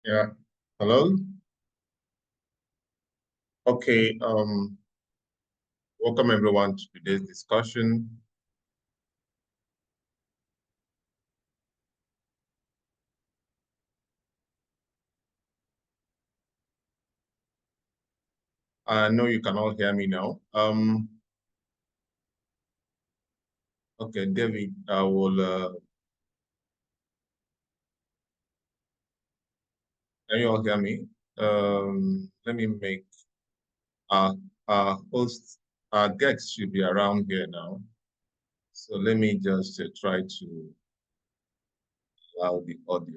Yeah. Hello. Okay. Welcome everyone to today's discussion. I know you can all hear me now. Okay, David, I will. Can you all hear me? Let me make our host, our guests should be around here now. So let me just try to allow the audio.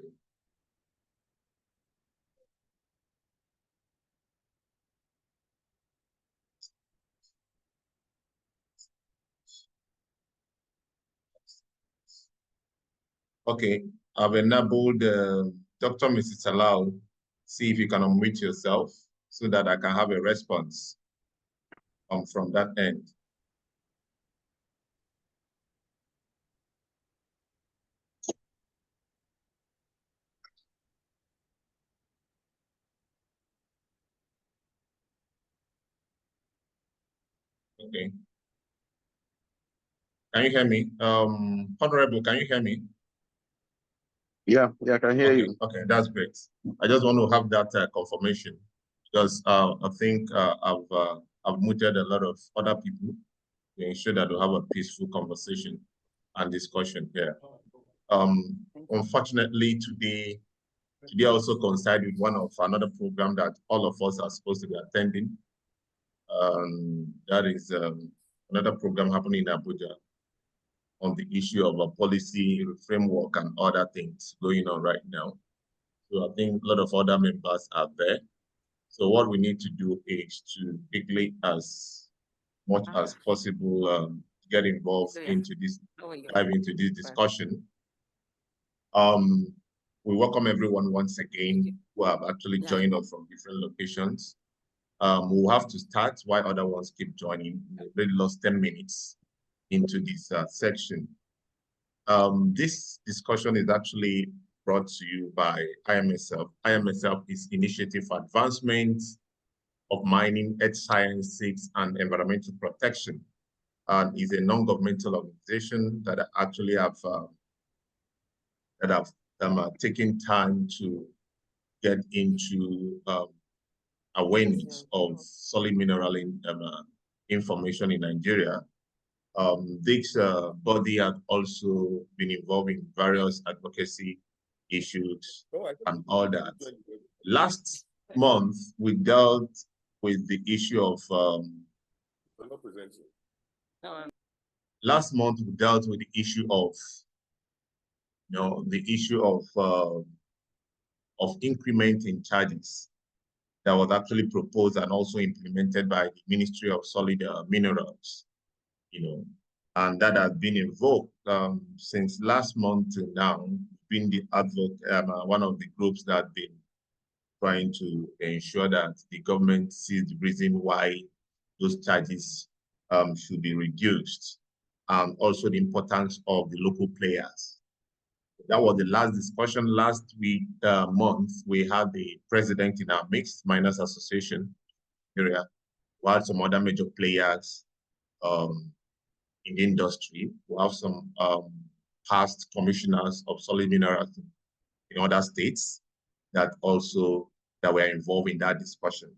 Okay, I've enabled Dr. Mrs. Allow. See if you can unmute yourself so that I can have a response from that end. Okay. Can you hear me? Honorable, can you hear me? Yeah, I can hear you. Okay, that's great. I just want to have that confirmation because I think I've muted a lot of other people to ensure that we have a peaceful conversation and discussion here. Unfortunately, today also coincide with another program that all of us are supposed to be attending. That is another program happening in Abuja on the issue of a policy framework and other things going on right now. So I think a lot of other members are there. So what we need to do is to quickly, as much as possible, get involved into this, dive into this discussion. We welcome everyone once again who have actually joined us from different locations. We'll have to start while other ones keep joining. We've already lost 10 minutes into this section. This discussion is actually brought to you by IAMESEP. IAMESEP is Initiative for Advancement of Mining, Earth Sciences, and Environmental Protection, and is a non-governmental organization that actually have taken time to get into awareness of solid mineral information in Nigeria. This body has also been involved in various advocacy issues and all that. Last month, we dealt with the issue of last month we dealt with the issue of increment in charges that was actually proposed and also implemented by the Ministry of Solid Minerals, and that has been invoked since last month to now, being the one of the groups that have been trying to ensure that the government sees the reason why those charges should be reduced, and also the importance of the local players. That was the last discussion. Last month, we had the president in our Mixed Miners Association area. We had some other major players in the industry. We have some past commissioners of solid minerals in other states that were involved in that discussion.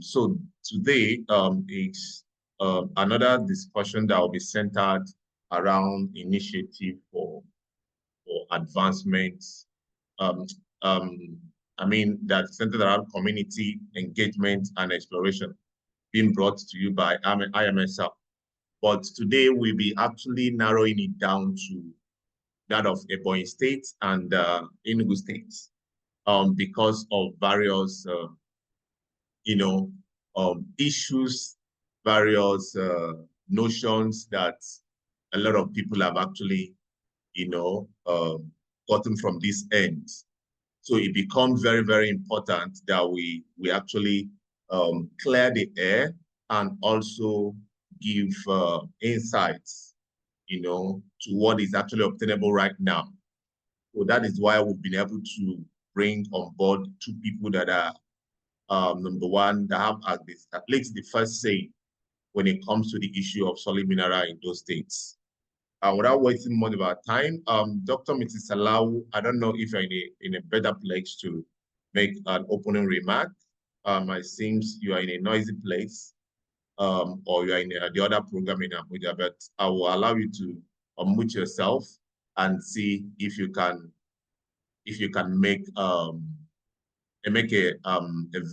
So today is another discussion that will be centered around initiative for advancement. That's centered around community engagement and exploration, being brought to you by IAMESEP. But today we'll be actually narrowing it down to that of Ebonyi State and Enugu State, because of various, issues, various notions that a lot of people have actually, gotten from this end. So it becomes very, very important that we actually clear the air and also give insights, to what is actually obtainable right now. So that is why we've been able to bring on board two people that are, number one, that have at least the first say when it comes to the issue of solid mineral in those states. Without wasting much of our time, Dr. Mrs. Salau, I don't know if you're in a better place to make an opening remark. It seems you are in a noisy place, or you are in the other program in Abuja, but I will allow you to unmute yourself and see if you can make a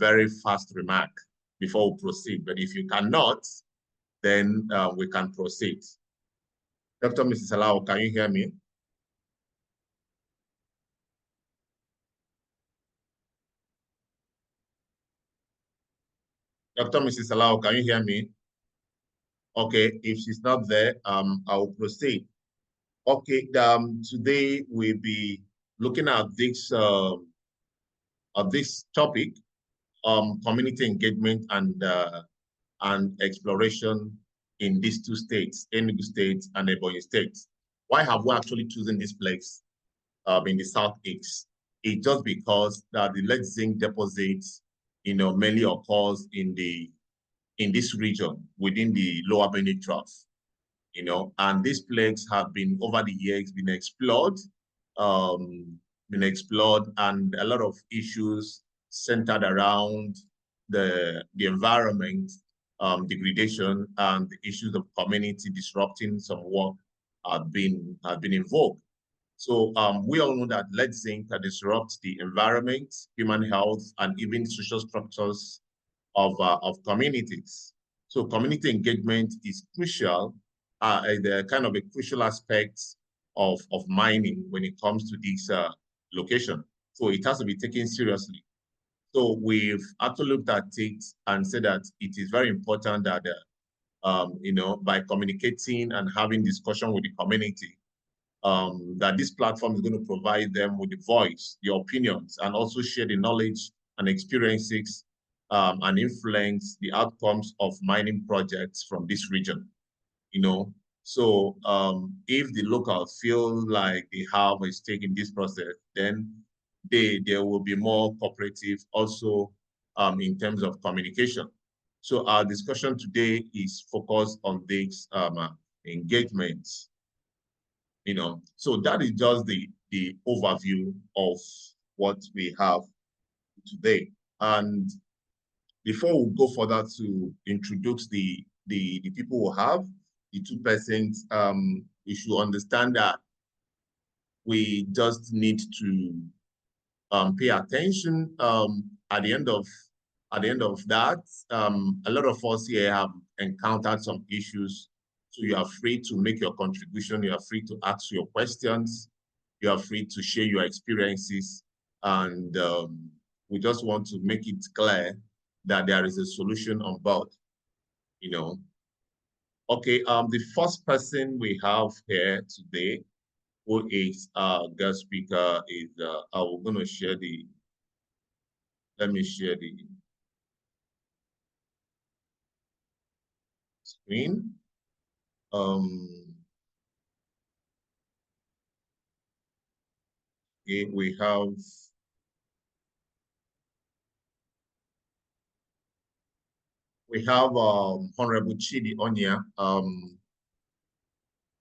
very fast remark before we proceed. But if you cannot, then we can proceed. Dr. Mrs. Salau, can you hear me? Dr. Mrs. Salau, can you hear me? Okay, if she's not there, I will proceed. Okay, today we'll be looking at this topic, community engagement and exploration in these two states, Enugu State and Ebonyi State. Why have we actually chosen this place in the southeast? It's just because that the lead-zinc deposits, mainly occurs in this region within the lower Benue Trough, and these plagues have been over the years been explored, and a lot of issues centered around the environment, degradation, and the issues of community disrupting some work have been invoked. So we all know that lead zinc can disrupt the environment, human health, and even social structures of communities. So community engagement is crucial, the kind of a crucial aspect of mining when it comes to this location. So it has to be taken seriously. So we've actually looked at it and said that it is very important that, by communicating and having discussion with the community, that this platform is going to provide them with the voice, the opinions, and also share the knowledge and experiences and influence the outcomes of mining projects from this region. So if the locals feel like they have a stake in this process, then they will be more cooperative also in terms of communication. So our discussion today is focused on this engagement. So that is just the overview of what we have today. And before we go further to introduce the people we have, the two persons, we should understand that we just need to pay attention. At the end of that, a lot of us here have encountered some issues. So you are free to make your contribution. You are free to ask your questions. You are free to share your experiences. And we just want to make it clear that there is a solution on board, Okay, the first person we have here today, who is guest speaker, is I'm going to share let me share the screen. Okay, we have Honorable Chidi Onya.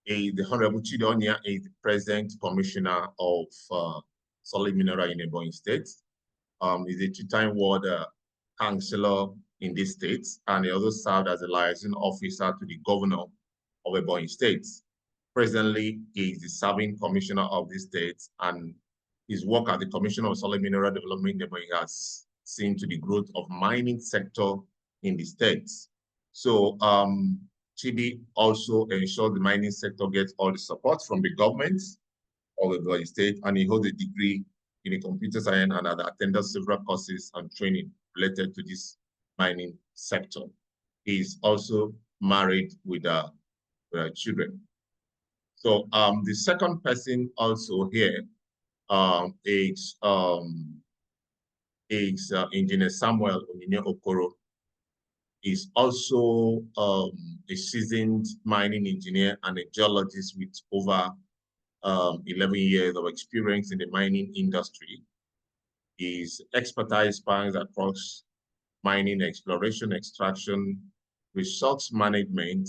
The Honorable Chidi Onya is the President Commissioner of Solid Mineral in Ebonyi State. He's a two-time ward councillor in this state, and he also served as a liaison officer to the Governor of Ebonyi State. Presently, he is the serving commissioner of this state, and his work at the Commission of Solid Mineral Development in Ebonyi has seen to the growth of mining sector in the state. So Chidi also ensures the mining sector gets all the support from the government of Ebonyi State, and he holds a degree in computer science and has attended several courses and training related to this mining sector. He is also married with children. So the second person also here is Engineer Samuel Onyinye Okoro. Is also a seasoned mining engineer and a geologist with over 11 years of experience in the mining industry. His expertise spans across mining, exploration, extraction, resource management,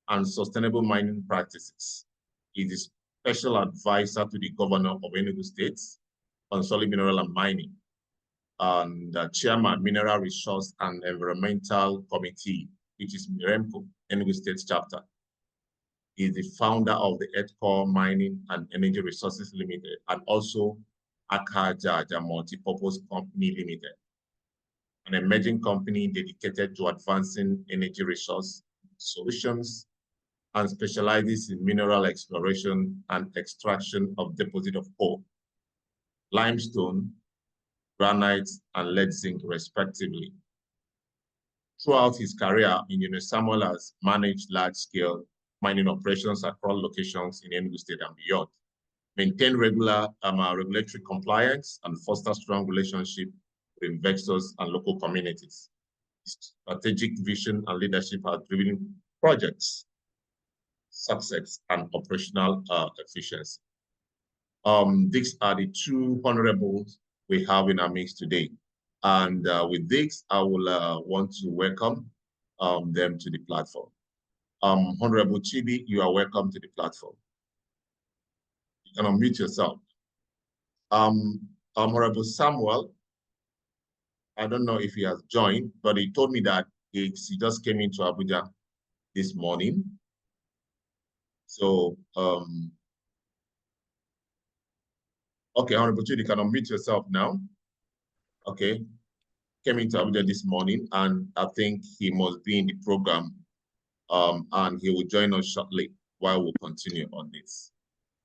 and sustainable mining practices. He is special advisor to the governor of Enugu State on solid mineral and mining, and chairman, Mineral Resource and Environmental Committee, which is MIREMCO, Enugu State chapter. He is the founder of the Earthcore Mining and Energy Resources Limited, and also Akajaja Multipurpose Company Limited, an emerging company dedicated to advancing energy resource solutions and specializes in mineral exploration and extraction of deposit of coal, limestone, granite, and lead-zinc, respectively. Throughout his career, Engineer Samuel has managed large-scale mining operations across locations in Enugu State and beyond, maintain regular regulatory compliance, and foster strong relationship with investors and local communities. Strategic vision and leadership have driven projects, success, and operational efficiency. These are the two honorables we have in our mix today. And with this, I will want to welcome them to the platform. Honorable Chibi, you are welcome to the platform. You can unmute yourself. Honorable Samuel, I don't know if he has joined, but he told me that he just came into Abuja this morning. So, okay, Honorable Chibi, you can unmute yourself now. Okay, came into Abuja this morning, and I think he must be in the program, and he will join us shortly while we continue on this.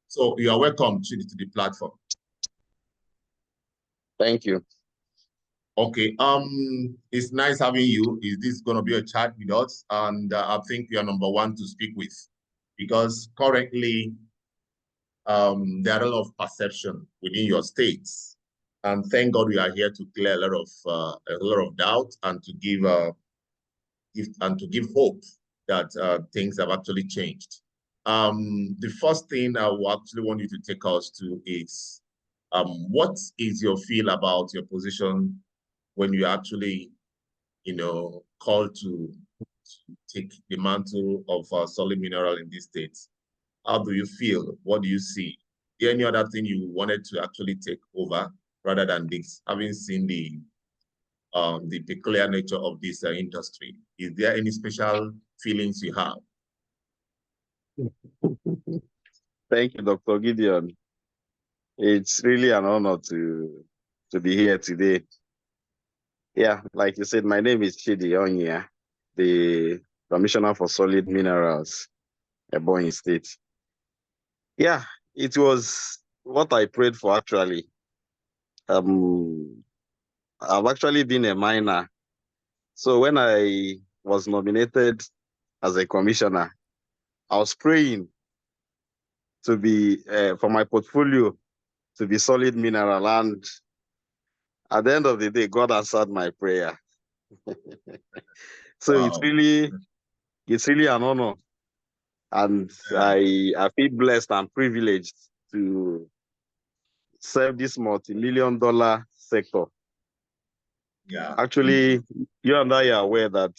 So you are welcome to the platform. Thank you. Okay, it's nice having you. Is this going to be a chat with us? And I think you are number one to speak with, because currently there are a lot of perception within your states, and thank God we are here to clear a lot of doubt and to give hope that things have actually changed. The first thing I will actually want you to take us to is what is your feel about your position when you actually, called to take the mantle of solid mineral in these states? How do you feel? What do you see? Is there any other thing you wanted to actually take over rather than this, having seen the peculiar nature of this industry? Is there any special feelings you have? Thank you, Dr. Gideon. It's really an honor to be here today. Yeah, like you said, my name is Chidi Onya, the Commissioner for Solid Minerals, Ebonyi State. Yeah, it was what I prayed for, actually. I've actually been a miner. So when I was nominated as a commissioner, I was praying to be, for my portfolio, to be solid mineral. And at the end of the day, God answered my prayer. So Wow. it's really an honor. And yeah. I feel blessed and privileged to serve this multi-million-dollar sector. Yeah. Actually, you and I are aware that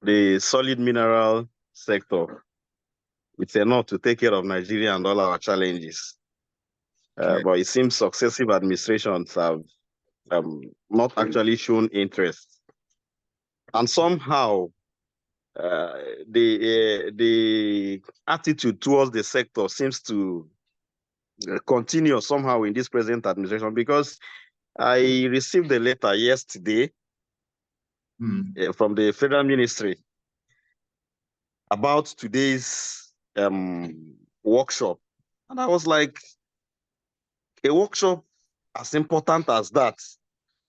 the solid mineral sector, it's enough to take care of Nigeria and all our challenges. But it seems successive administrations have not actually shown interest. And somehow, the attitude towards the sector seems to continue somehow in this present administration, because I received a letter yesterday from the Federal Ministry about today's workshop. And I was like, a workshop as important as that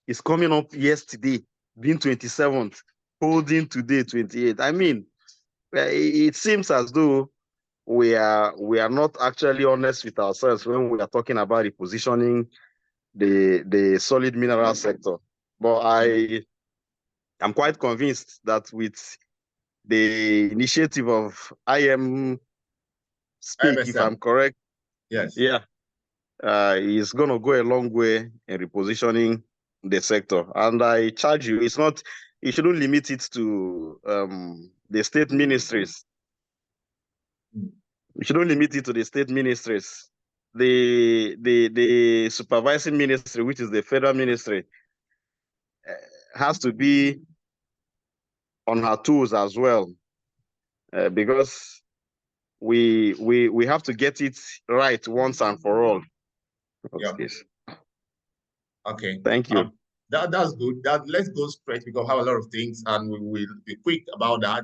is coming up yesterday, being 27th, holding today, 28th. I mean, it seems as though we are not actually honest with ourselves when we are talking about repositioning the solid mineral sector. But I'm quite convinced that with the initiative of IAMESEP, if I'm correct. Yes. Yeah. is going to go a long way in repositioning the sector. And I charge you, you shouldn't limit it to the state ministries. You shouldn't limit it to the state ministries. The supervising ministry, which is the federal ministry, has to be on her toes as well, because we have to get it right once and for all. Yeah. Yes. Okay. Thank you. That's good. Let's go straight because we have a lot of things and we will be quick about that.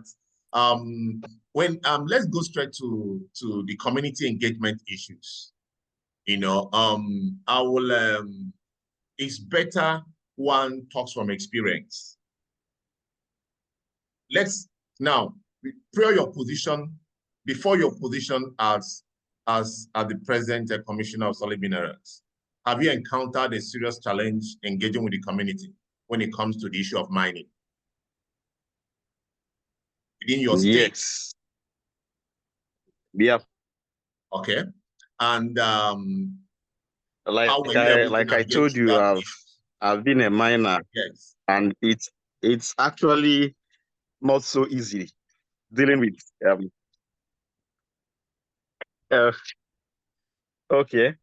Let's go straight to the community engagement issues. You know, it's better one talks from experience. Let's now prior your position, before your position as the present commissioner of solid minerals. Have you encountered a serious challenge engaging with the community when it comes to the issue of mining within your state? Yes. Yeah. Okay. And like how were you able to I told navigate you, that I've been a miner. Yes. And it's actually not so easy dealing with okay.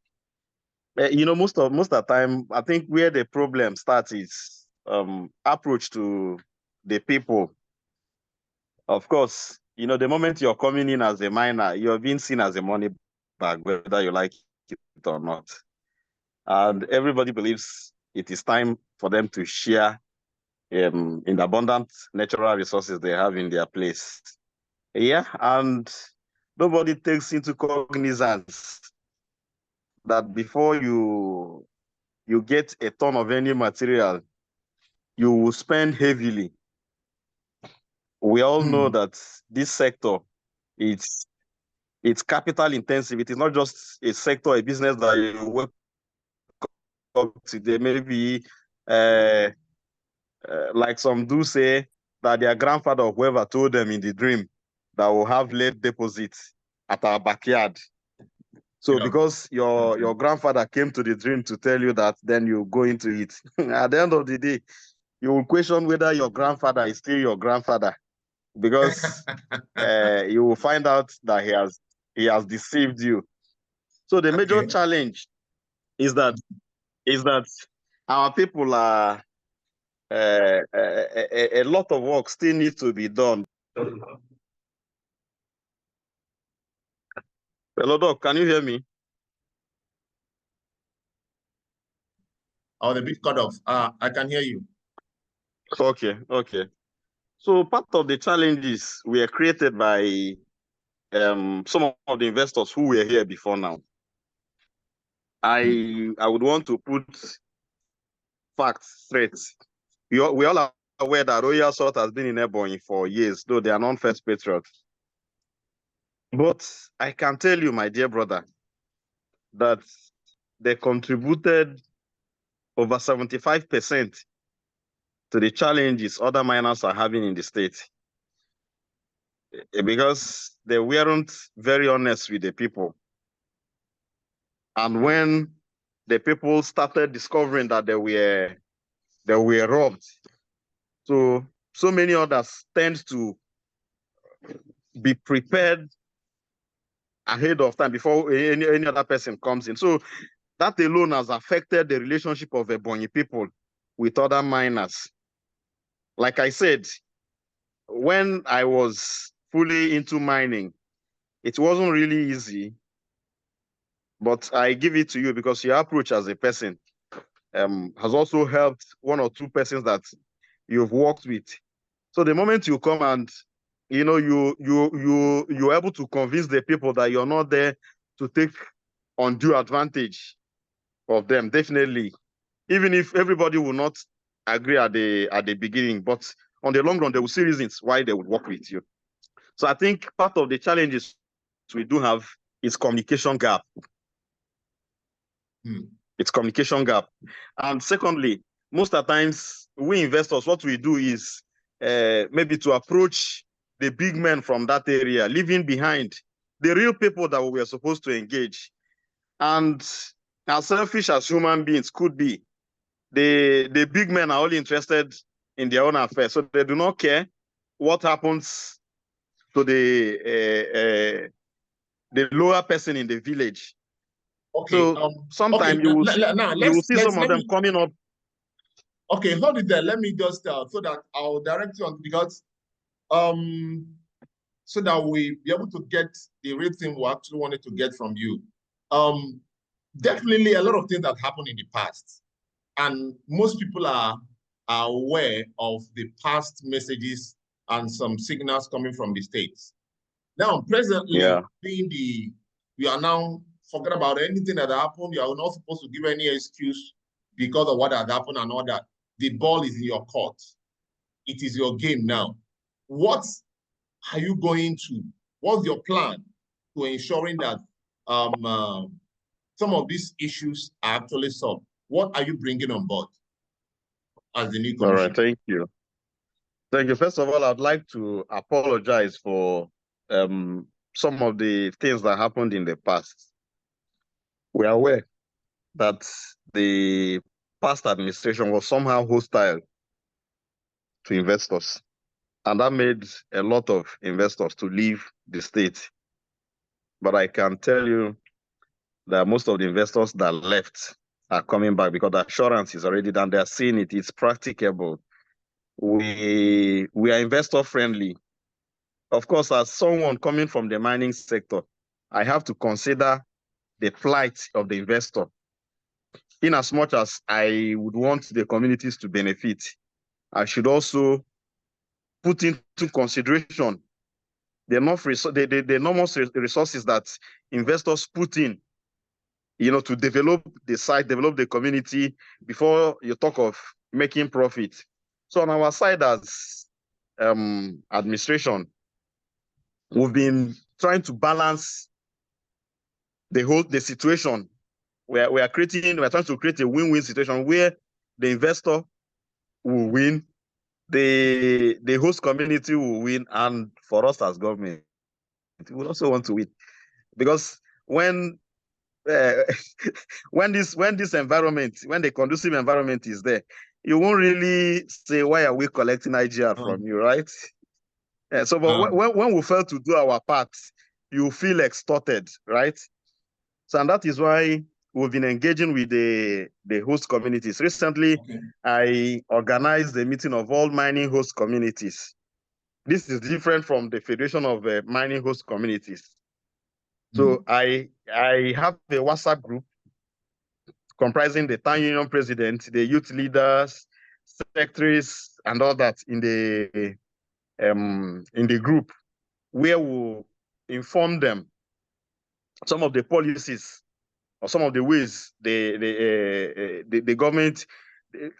You know, most of the time, I think where the problem starts is approach to the people. Of course, you know, the moment you're coming in as a miner, you're being seen as a money bag, whether you like it or not. And everybody believes it is time for them to share in the abundant natural resources they have in their place. Yeah, and nobody takes into cognizance that before you get a ton of any material, you will spend heavily. We all know that this sector, it's capital intensive. It is not just a sector, a business that you wake up today. Maybe like some do say that their grandfather or whoever told them in the dream that will have lead deposits at our backyard. So because your grandfather came to the dream to tell you that, then you go into it. At the end of the day, you will question whether your grandfather is still your grandfather, because you will find out that he has deceived you. So the major challenge is that our people are a lot of work still needs to be done. Hello, Doc, can you hear me? Oh, the bit cut off. I can hear you. Okay. So part of the challenges were created by some of the investors who were here before now. I would want to put facts straight. We all are aware that Royal Salt has been in Ebonyi for years, though they are non-first patriots. But I can tell you, my dear brother, that they contributed over 75% to the challenges other miners are having in the state, because they weren't very honest with the people. And when the people started discovering that they were robbed, so many others tend to be prepared ahead of time before any other person comes in. So that alone has affected the relationship of Ebonyi people with other miners. Like I said, when I was fully into mining, it wasn't really easy, but I give it to you because your approach as a person has also helped one or two persons that you've worked with. So the moment you come and you know you're able to convince the people that you're not there to take undue advantage of them, definitely, even if everybody will not agree at the beginning, but on the long run, they will see reasons why they would work with you. So I think part of the challenges we do have is communication gap. It's communication gap. And secondly, most of the times, we investors, what we do is maybe to approach the big men from that area, leaving behind the real people that we were supposed to engage. And as selfish as human beings could be, the big men are only interested in their own affairs. So they do not care what happens to the lower person in the village. Okay. So sometimes Okay. you will Now you will see some of let them me. coming up. Okay, hold it there. Let me just so that I'll direct you on, because so that we be able to get the real thing we actually wanted to get from you. Definitely a lot of things that happened in the past, and most people are aware of the past messages and some signals coming from the states. Now, presently, Yeah. being you are now forget about anything that happened. You are not supposed to give any excuse because of what has happened and all that. The ball is in your court. It is your game now. What are you going to? What's your plan to ensuring that some of these issues are actually solved? What are you bringing on board as the new All right. commissioner? Thank you. Thank you. First of all, I'd like to apologize for some of the things that happened in the past. We are aware that the past administration was somehow hostile to investors, and that made a lot of investors to leave the state. But I can tell you that most of the investors that left are coming back because the assurance is already done. They are seeing it. It's practicable. We are investor friendly. Of course, as someone coming from the mining sector, I have to consider the plight of the investor. In as much as I would want the communities to benefit, I should also put into consideration the enormous resources that investors put in, to develop the site, develop the community before you talk of making profit. So on our side as administration, we've been trying to balance the situation. We're trying to create a win-win situation where the investor will win, the host community will win, and for us as government, we will also want to win. Because when when this environment, when the conducive environment is there, you won't really say, why are we collecting IGR from you, right? So, but when we fail to do our part, you feel extorted, right? So, and that is why we've been engaging with the host communities. Recently, I organized a meeting of all mining host communities. This is different from the Federation of Mining Host Communities. So I have a WhatsApp group comprising the town union president, the youth leaders, secretaries, and all that in the group, where we'll inform them some of the policies or some of the ways the government,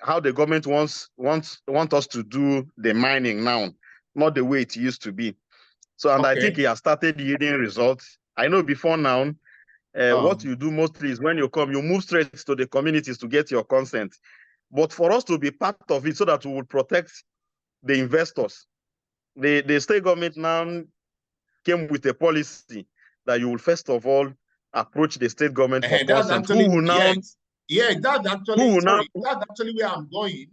how the government want us to do the mining now, not the way it used to be. So, and I think it has started yielding results. I know before now, what you do mostly is when you come, you move straight to the communities to get your consent. But for us to be part of it so that we will protect the investors, the state government now came with a policy that you will first of all approach the state government for consent. That's actually, Now, that's actually where I'm going.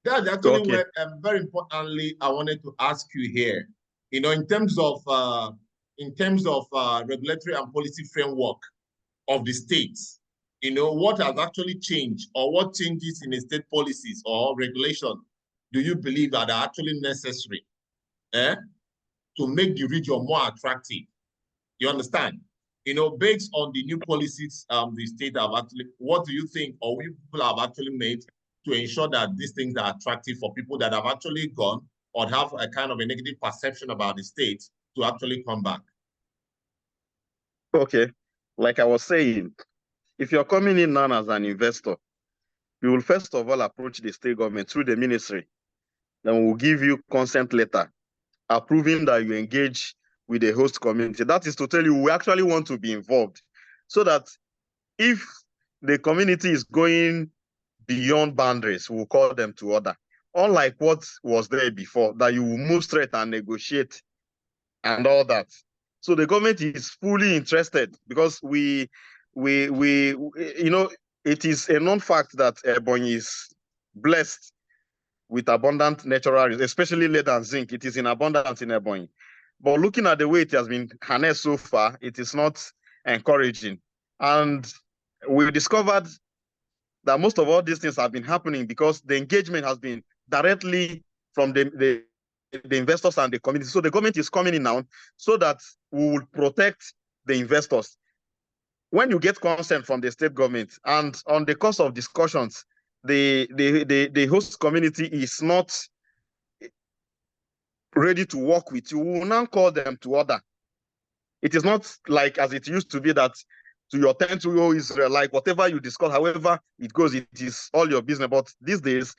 That's actually okay. where, very importantly, I wanted to ask you here. In terms of regulatory and policy framework of the states, what has actually changed, or what changes in the state policies or regulation do you believe that are actually necessary to make the region more attractive? You understand? Based on the new policies the state have actually, what do you think, or we people have actually made to ensure that these things are attractive for people that have actually gone or have a kind of a negative perception about the state to actually come back? Okay. Like I was saying, if you're coming in now as an investor, you will first of all approach the state government through the ministry. Then we'll give you consent letter approving that you engage with the host community. That is to tell you we actually want to be involved, so that if the community is going beyond boundaries, we'll call them to order. Unlike what was there before, that you will move straight and negotiate and all that. So the government is fully interested, because we it is a known fact that Ebonyi is blessed with abundant natural resources, especially lead and zinc. It is in abundance in Ebonyi. But looking at the way it has been harnessed so far, it is not encouraging. And we discovered that most of all these things have been happening because the engagement has been directly from the investors and the community. So the government is coming in now so that we will protect the investors. When you get consent from the state government and on the course of discussions, the host community is not ready to work with you, we will now call them to order. It is not like as it used to be that to your 10-year-old Israel, like whatever you discuss, however it goes, it is all your business. But these days,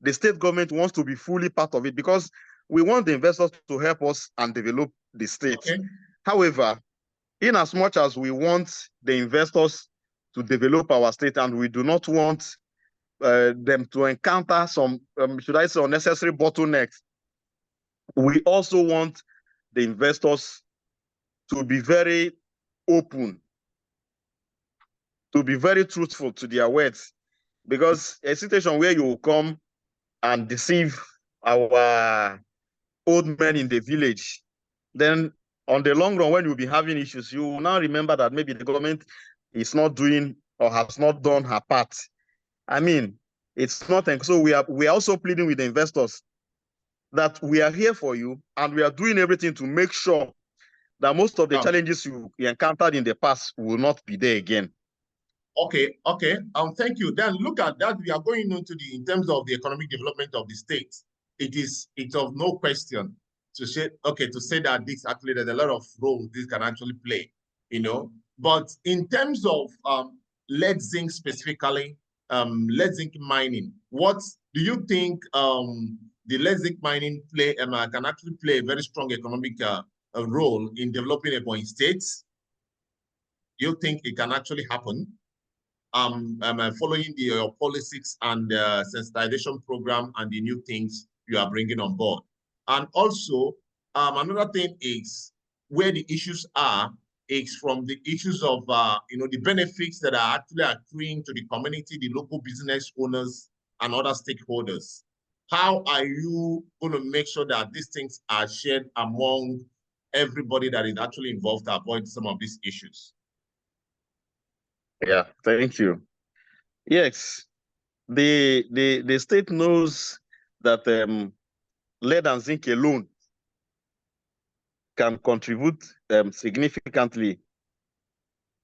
the state government wants to be fully part of it because we want the investors to help us and develop the state. Okay. However, in as much as we want the investors to develop our state and we do not want them to encounter some, should I say, unnecessary bottlenecks, we also want the investors to be very open, to be very truthful to their words, because a situation where you come and deceive our old men in the village, then on the long run, when you'll be having issues, you will now remember that maybe the government is not doing or has not done her part. I mean, it's nothing. So we are also pleading with the investors that we are here for you and we are doing everything to make sure that most of the challenges you encountered in the past will not be there again. Okay. Thank you. Then look at that. We are going into in terms of the economic development of the state. It's of no question to say that this actually there's a lot of role this can actually play, But in terms of lead zinc specifically, lead zinc mining, what do you think the lead zinc mining can actually play a very strong economic role in developing Ebonyi State? Do you think it can actually happen? Following your policies and sensitization program and the new things you are bringing on board. And also, another thing is where the issues are, is from the issues of, the benefits that are actually accruing to the community, the local business owners, and other stakeholders. How are you going to make sure that these things are shared among everybody that is actually involved to avoid some of these issues? Yeah, thank you. Yes, the state knows that lead and zinc alone can contribute significantly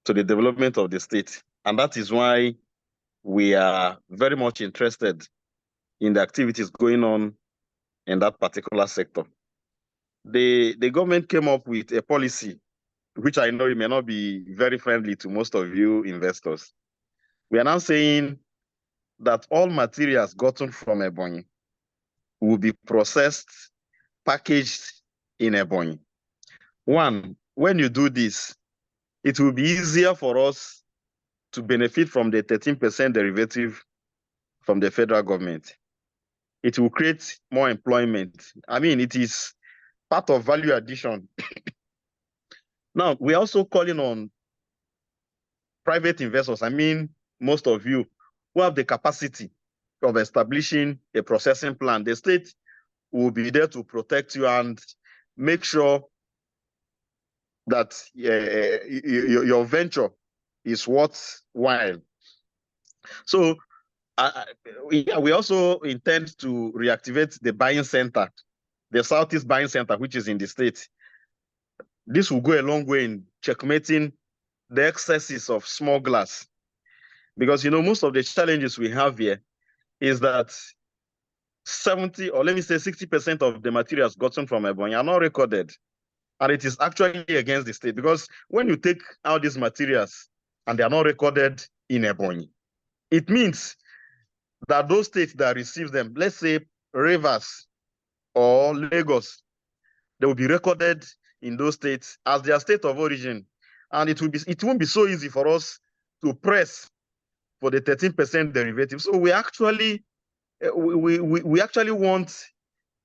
to the development of the state. And that is why we are very much interested in the activities going on in that particular sector. The government came up with a policy, which I know it may not be very friendly to most of you investors. We are now saying that all materials gotten from Ebonyi will be processed, packaged in Ebonyi. One, when you do this, it will be easier for us to benefit from the 13% derivative from the federal government. It will create more employment. I mean, it is part of value addition. Now, we're also calling on private investors. I mean, most of you who have the capacity of establishing a processing plant. The state will be there to protect you and make sure that your venture is worthwhile. So we also intend to reactivate the buying center, the Southeast Buying Center, which is in the state. This will go a long way in checkmating the excesses of smugglers. Because, most of the challenges we have here is that 70, or let me say 60% of the materials gotten from Ebonyi are not recorded. And it is actually against the state, because when you take out these materials and they are not recorded in Ebonyi, it means that those states that receive them, let's say Rivers or Lagos, they will be recorded in those states as their state of origin. And it won't be so easy for us to press for the 13% derivative. So we actually want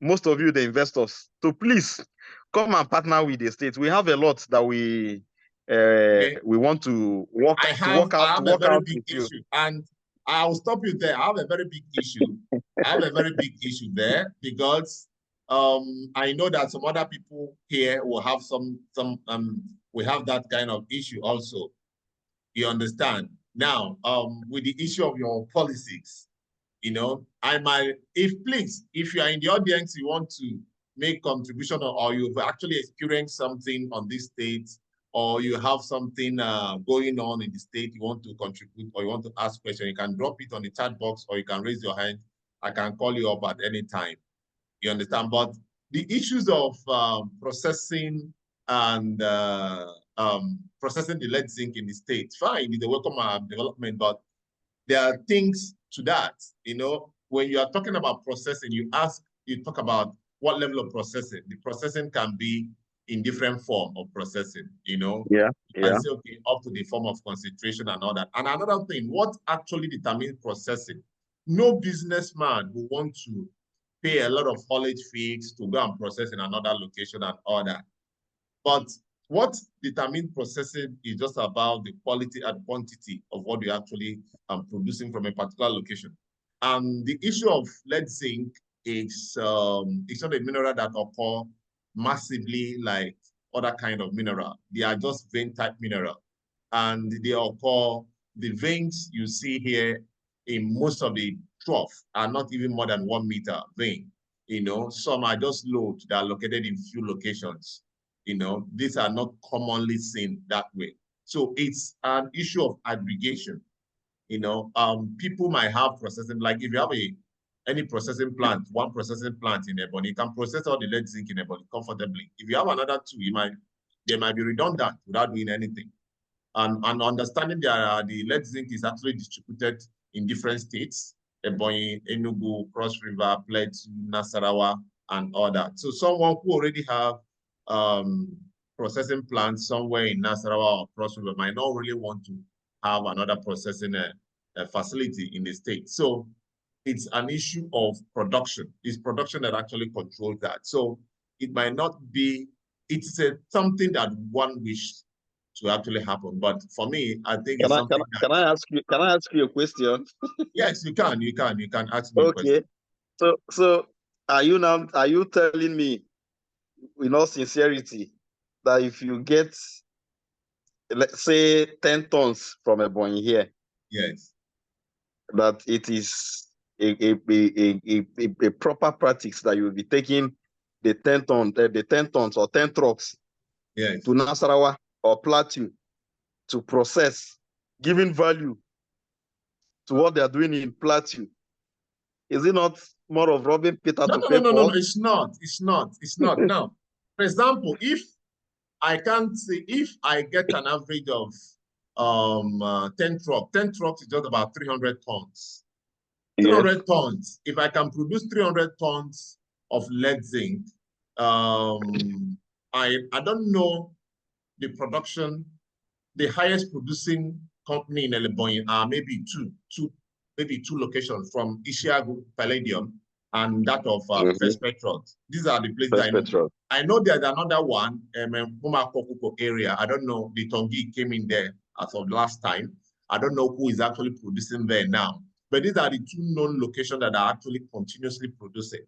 most of you, the investors, to please come and partner with the state. We have a lot that we Okay. we want to work I have a very out big with you. issue, and I'll stop you there. I have a very big issue. I have a very big issue there because I know that some other people here will have we have that kind of issue also. You understand? Now, with the issue of your policies, I might, if you are in the audience, you want to make contribution, or you've actually experienced something on this state, or you have something going on in the state, you want to contribute, or you want to ask questions, you can drop it on the chat box, or you can raise your hand. I can call you up at any time. You understand? But the issues of processing and processing the lead zinc in the state, fine, it's a welcome development, but there are things to that. When you are talking about processing, you talk about what level of processing. The processing can be in different form of processing, Yeah. You can say, okay, up to the form of concentration and all that. And another thing, what actually determines processing? No businessman who want to pay a lot of haulage fees to go and process in another location and all that. But what determines processing is just about the quality and quantity of what you're actually producing from a particular location. And the issue of lead zinc is it's not a mineral that occur massively like other kind of mineral. They are just vein type mineral. And they occur, the veins you see here in most of the trough are not even more than 1 meter vein. Some are just low that are located in few locations. These are not commonly seen that way. So it's an issue of aggregation. People might have processing, like if you have any processing plant, one processing plant in Ebony, you can process all the lead zinc in Ebony comfortably. If you have another two, they might be redundant without doing anything. And understanding the lead zinc is actually distributed in different states, Ebonyi, Enugu, Cross River, Plateau, Nasarawa, and all that. So someone who already have processing plants somewhere in Nasarawa or Cross River might not really want to have another processing facility in the state. So it's an issue of production. It's production that actually controls that. So it might not be, it's something that one wishes to actually happen. But for me, I think it's something that... Can I ask you a question? Yes, you can ask me a question. So are you telling me, in all sincerity, that if you get, let's say, 10 tons from a boy here, yes, that it is a proper practice that you will be taking the 10 tons or 10 trucks yes, to Nasarawa or Plateau to process, giving value to what they are doing in Plateau? Is it not more of robbing Peter to pay Paul? No, it's not. Now, for example, if I get an average of 10 trucks is just about 300 tons. 300 yes. tons. If I can produce 300 tons of lead zinc, I don't know the production. The highest producing company in Elebonyi are maybe two locations from Ishiagu Palladium and that of First Petrol. These are the places I know. I know there's another one in Mumakokoko area. I don't know. The Tongi came in there as of last time. I don't know who is actually producing there now. But these are the two known locations that are actually continuously producing.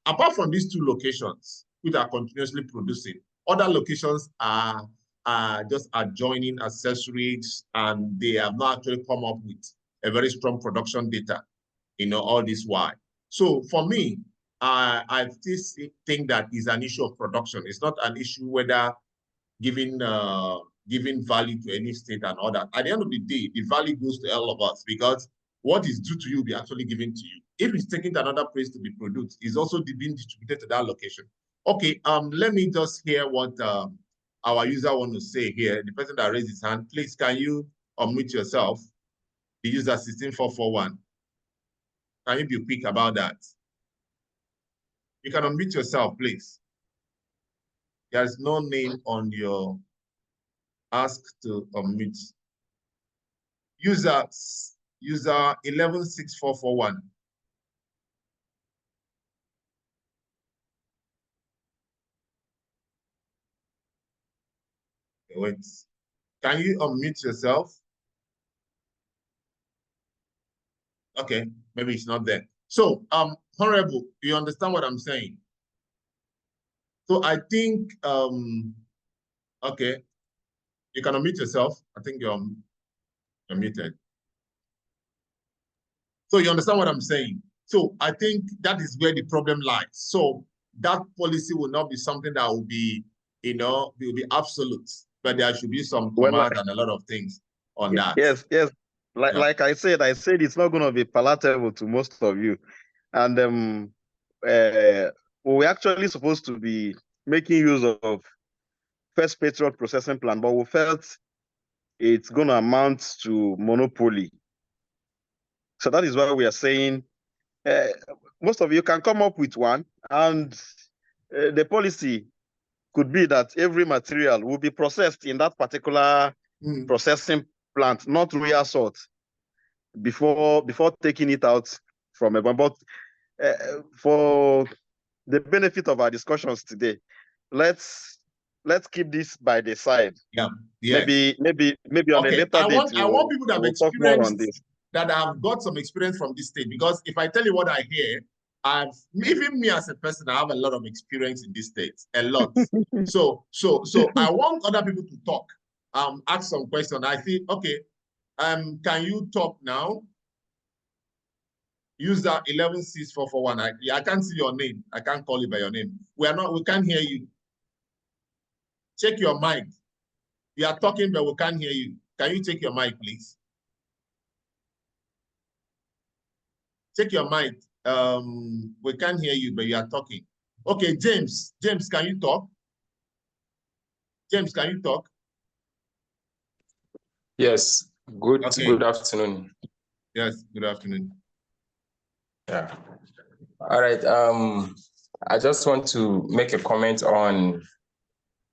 Apart from these two locations, which are continuously producing, other locations are just adjoining accessories, and they have not actually come up with a very strong production data, all this while. So for me, I still think that is an issue of production. It's not an issue whether giving value to any state and all that. At the end of the day, the value goes to all of us, because what is due to you will be actually given to you. If it's taken to another place to be produced, it's also being distributed to that location. Okay, let me just hear what our user want to say here. The person that raised his hand, please, can you unmute yourself? The user 16441. Can you be quick about that? You can unmute yourself, please. There's no name on your ask to unmute. User 116441. wait. Can you unmute yourself? Okay, maybe it's not there. So, Honorable, you understand what I'm saying? So I think, okay, you can unmute yourself. I think you're muted. So you understand what I'm saying? So I think that is where the problem lies. So that policy will not be something that will be, will be absolute, but there should be some commands and a lot of things on that. Yes. Like I said it's not going to be palatable to most of you. And we're actually supposed to be making use of First Patriot processing plan, but we felt it's going to amount to monopoly. So that is why we are saying most of you can come up with one, and the policy could be that every material will be processed in that particular processing plant, not real salt, before taking it out from a. But for the benefit of our discussions today, let's keep this by the side. Yeah. Yes. Maybe on a later date. I want people that have talk more on this. That have got some experience from this state, because if I tell you what I hear, even me as a person, I have a lot of experience in this state, a lot. so I want other people to talk, ask some questions. I think, okay, can you talk now? Use that 116441. I can't see your name. I can't call you by your name. We can't hear you. Check your mic. You are talking, but we can't hear you. Can you check your mic, please? Check your mic. We can't hear you, but you are talking. Okay, James. James, can you talk? James, can you talk? Yes. Good afternoon. Yes, good afternoon. Yeah. All right. I just want to make a comment on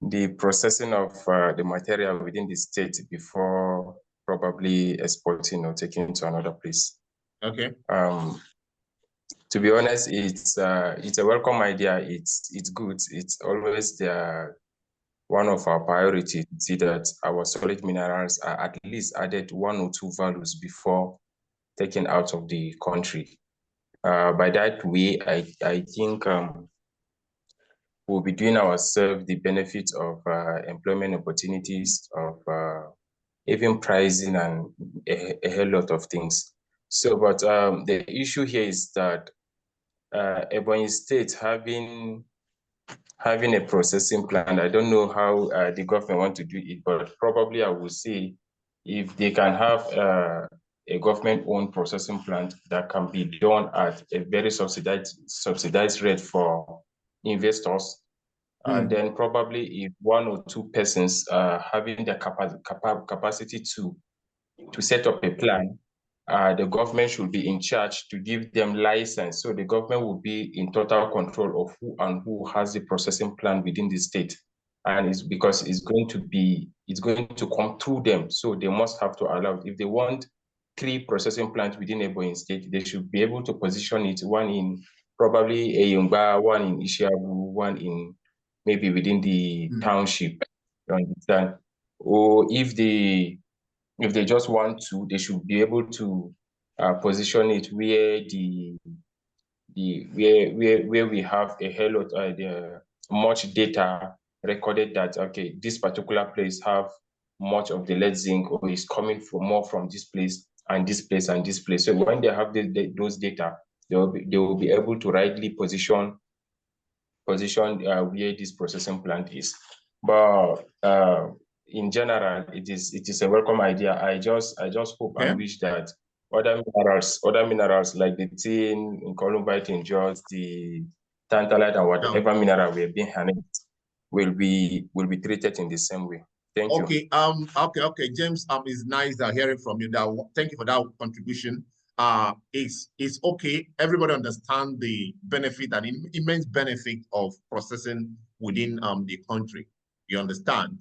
the processing of the material within the state before probably exporting or taking to another place. Okay. To be honest, it's a welcome idea. It's good. It's always one of our priorities to see that our solid minerals are at least added 1 or 2 values before taken out of the country. By that way, I think we'll be doing ourselves the benefit of employment opportunities, of even pricing and a whole lot of things. So, but the issue here is that Ebonyi State having a processing plant, I don't know how the government want to do it, but probably I will say if they can have a government-owned processing plant that can be done at a very subsidized rate for investors, and then probably if 1 or 2 persons having the capacity to set up a plan, the government should be in charge to give them license. So the government will be in total control of who has the processing plant within the state. And it's because it's going to come through them. So they must have to allow, if they want 3 processing plants within Ebonyi State, they should be able to position it, one in probably Eyimba, one in Ishiabu, one in maybe within the township. You understand? Or if they just want to, they should be able to position it where where we have a hell lot much data recorded that okay, this particular place have much of the lead-zinc, or is coming more from this place and this place and this place. So when they have those data, they will be able to rightly position where this processing plant is. But in general, it is a welcome idea. I just hope and wish that other minerals like the tin, in columbite, in Jos, the tantalite, and whatever mineral we are being handled will be treated in the same way. Thank you. Okay, James. It's nice hearing from you. Thank you for that contribution. It's okay. Everybody understand the benefit and immense benefit of processing within the country. You understand?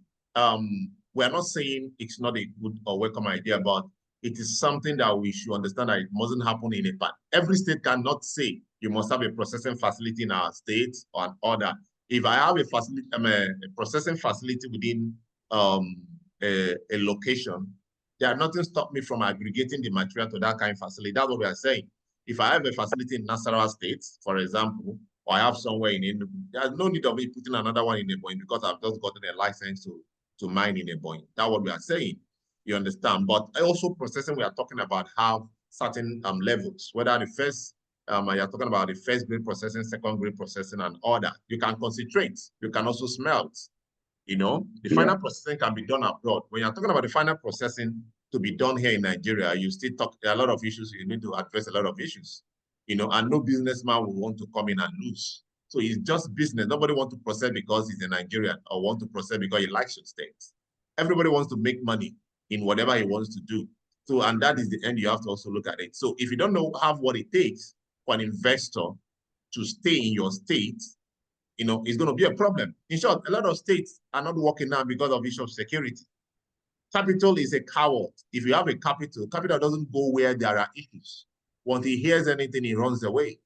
We are not saying it's not a good or welcome idea, but it is something that we should understand that it mustn't happen in a part. Every state cannot say you must have a processing facility in our state or an order. If I have a facility, a processing facility within a location, there nothing stop me from aggregating the material to that kind of facility. That's what we are saying. If I have a facility in Nasarawa State, for example, or I have somewhere in Enugu, there's no need of me putting another one in Ebonyi because I've just gotten a license to mine in Ebonyi. That's what we are saying. You understand? But also processing, we are talking about have certain levels, whether the first, you're talking about the first grade processing, second grade processing, and all that. You can concentrate. You can also smelt. You know, the final processing can be done abroad. When you're talking about the final processing to be done here in Nigeria, you still talk a lot of issues. You need to address a lot of issues, you know, and no businessman will want to come in and lose. So it's just business. Nobody wants to process because he's a Nigerian or want to process because he likes your state. Everybody wants to make money in whatever he wants to do. So, and that is the end. You have to also look at it. So if you don't have what it takes for an investor to stay in your state, you know, it's going to be a problem. In short, a lot of states are not working now because of issue of security. Capital is a coward. If you have a capital doesn't go where there are issues. Once he hears anything, he runs away.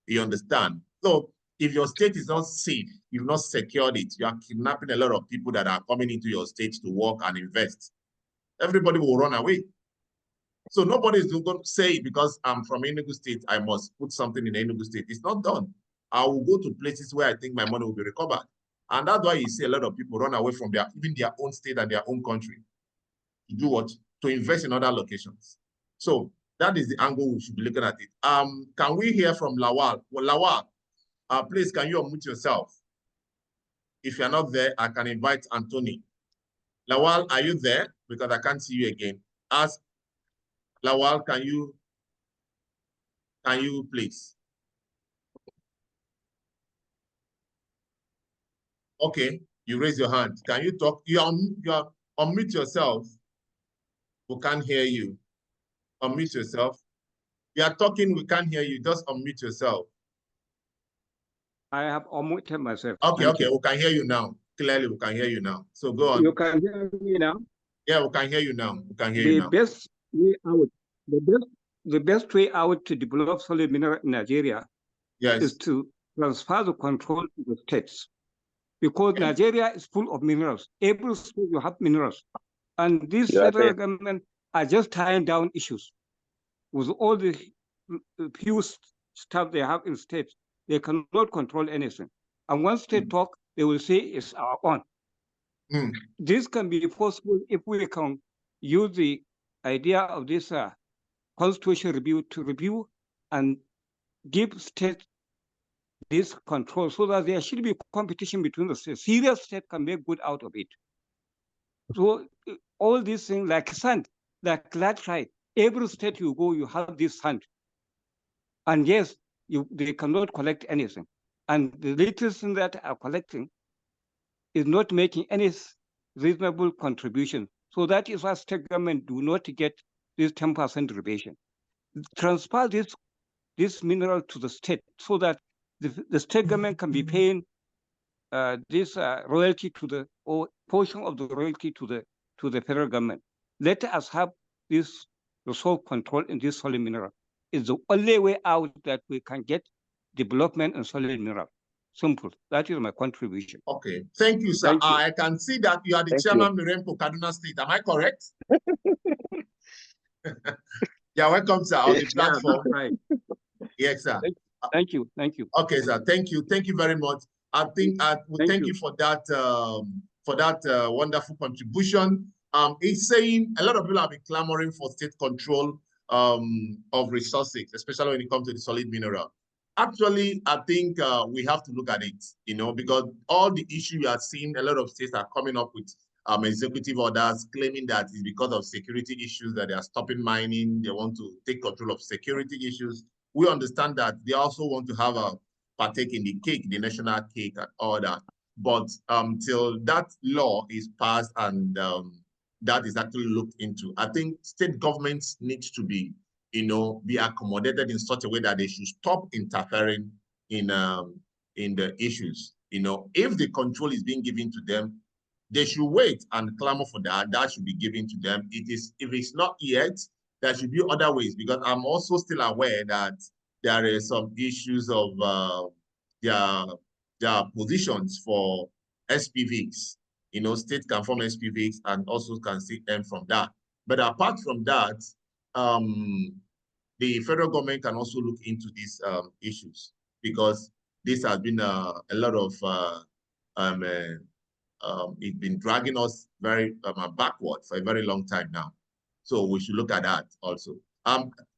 You understand? So if your state is not safe, you've not secured it, you are kidnapping a lot of people that are coming into your state to work and invest. Everybody will run away. So nobody is going to say, because I'm from Enugu State, I must put something in Enugu State. It's not done. I will go to places where I think my money will be recovered. And that's why you see a lot of people run away from even their own state and their own country. To do what? To invest in other locations. So that is the angle we should be looking at it. Can we hear from Lawal? Well, Lawal, please, can you unmute yourself? If you're not there, I can invite Anthony. Lawal, are you there? Because I can't see you again. Ask Lawal, can you please? Okay, you raise your hand. Can you talk? You are unmute yourself. We can't hear you. Unmute yourself. You are talking, we can't hear you. Just unmute yourself. I have unmuted myself. Okay, we can hear you now. Clearly, we can hear you now. So go on. You can hear me now? Yeah, we can hear you now. We can hear you now. Best way out, the best way out to develop solid mineral in Nigeria is to transfer the control to the states. Because Nigeria is full of minerals. Every state you have minerals. And this federal government are just tying down issues. With all the few stuff they have in states, they cannot control anything. And once they talk, they will say it's our own. This can be possible if we can use the idea of this constitution review to review and give states this control so that there should be competition between the states. Serious state can make good out of it. So all these things like sand, like laterite, every state you go, you have this sand. And yes, they cannot collect anything. And the little thing that are collecting is not making any reasonable contribution. So that is why state government do not get this 10% rebation. Transfer this mineral to the state so that the state government can be paying this royalty to the, or portion of the royalty to the federal government. Let us have this resource control in this solid mineral. It's the only way out that we can get development in solid mineral. Simple. That is my contribution. Okay. Thank you, sir. I can see that you are the chairman Mirempo Kaduna State. Am I correct? Yeah, welcome, sir, on the platform. Right. Yes, sir. Thank you. Thank you. Okay, sir. Thank you. Thank you very much. I think thank you for that wonderful contribution. It's saying a lot of people have been clamoring for state control of resources, especially when it comes to the solid mineral. Actually, I think we have to look at it, you know, because all the issues you are seeing, a lot of states are coming up with executive orders claiming that it's because of security issues that they are stopping mining. They want to take control of security issues. We understand that they also want to have a partake in the cake, the national cake and all that. But till that law is passed and that is actually looked into, I think state governments need to be, you know, be accommodated in such a way that they should stop interfering in the issues. You know, if the control is being given to them, they should wait and clamor for that. That should be given to them. It is, if it's not yet, there should be other ways, because I'm also still aware that there are some issues of their positions for SPVs, State can form SPVs and also can still earn from that. But apart from that, the federal government can also look into these issues, because this has been a lot of it's been dragging us very backward for a very long time now. So we should look at that also.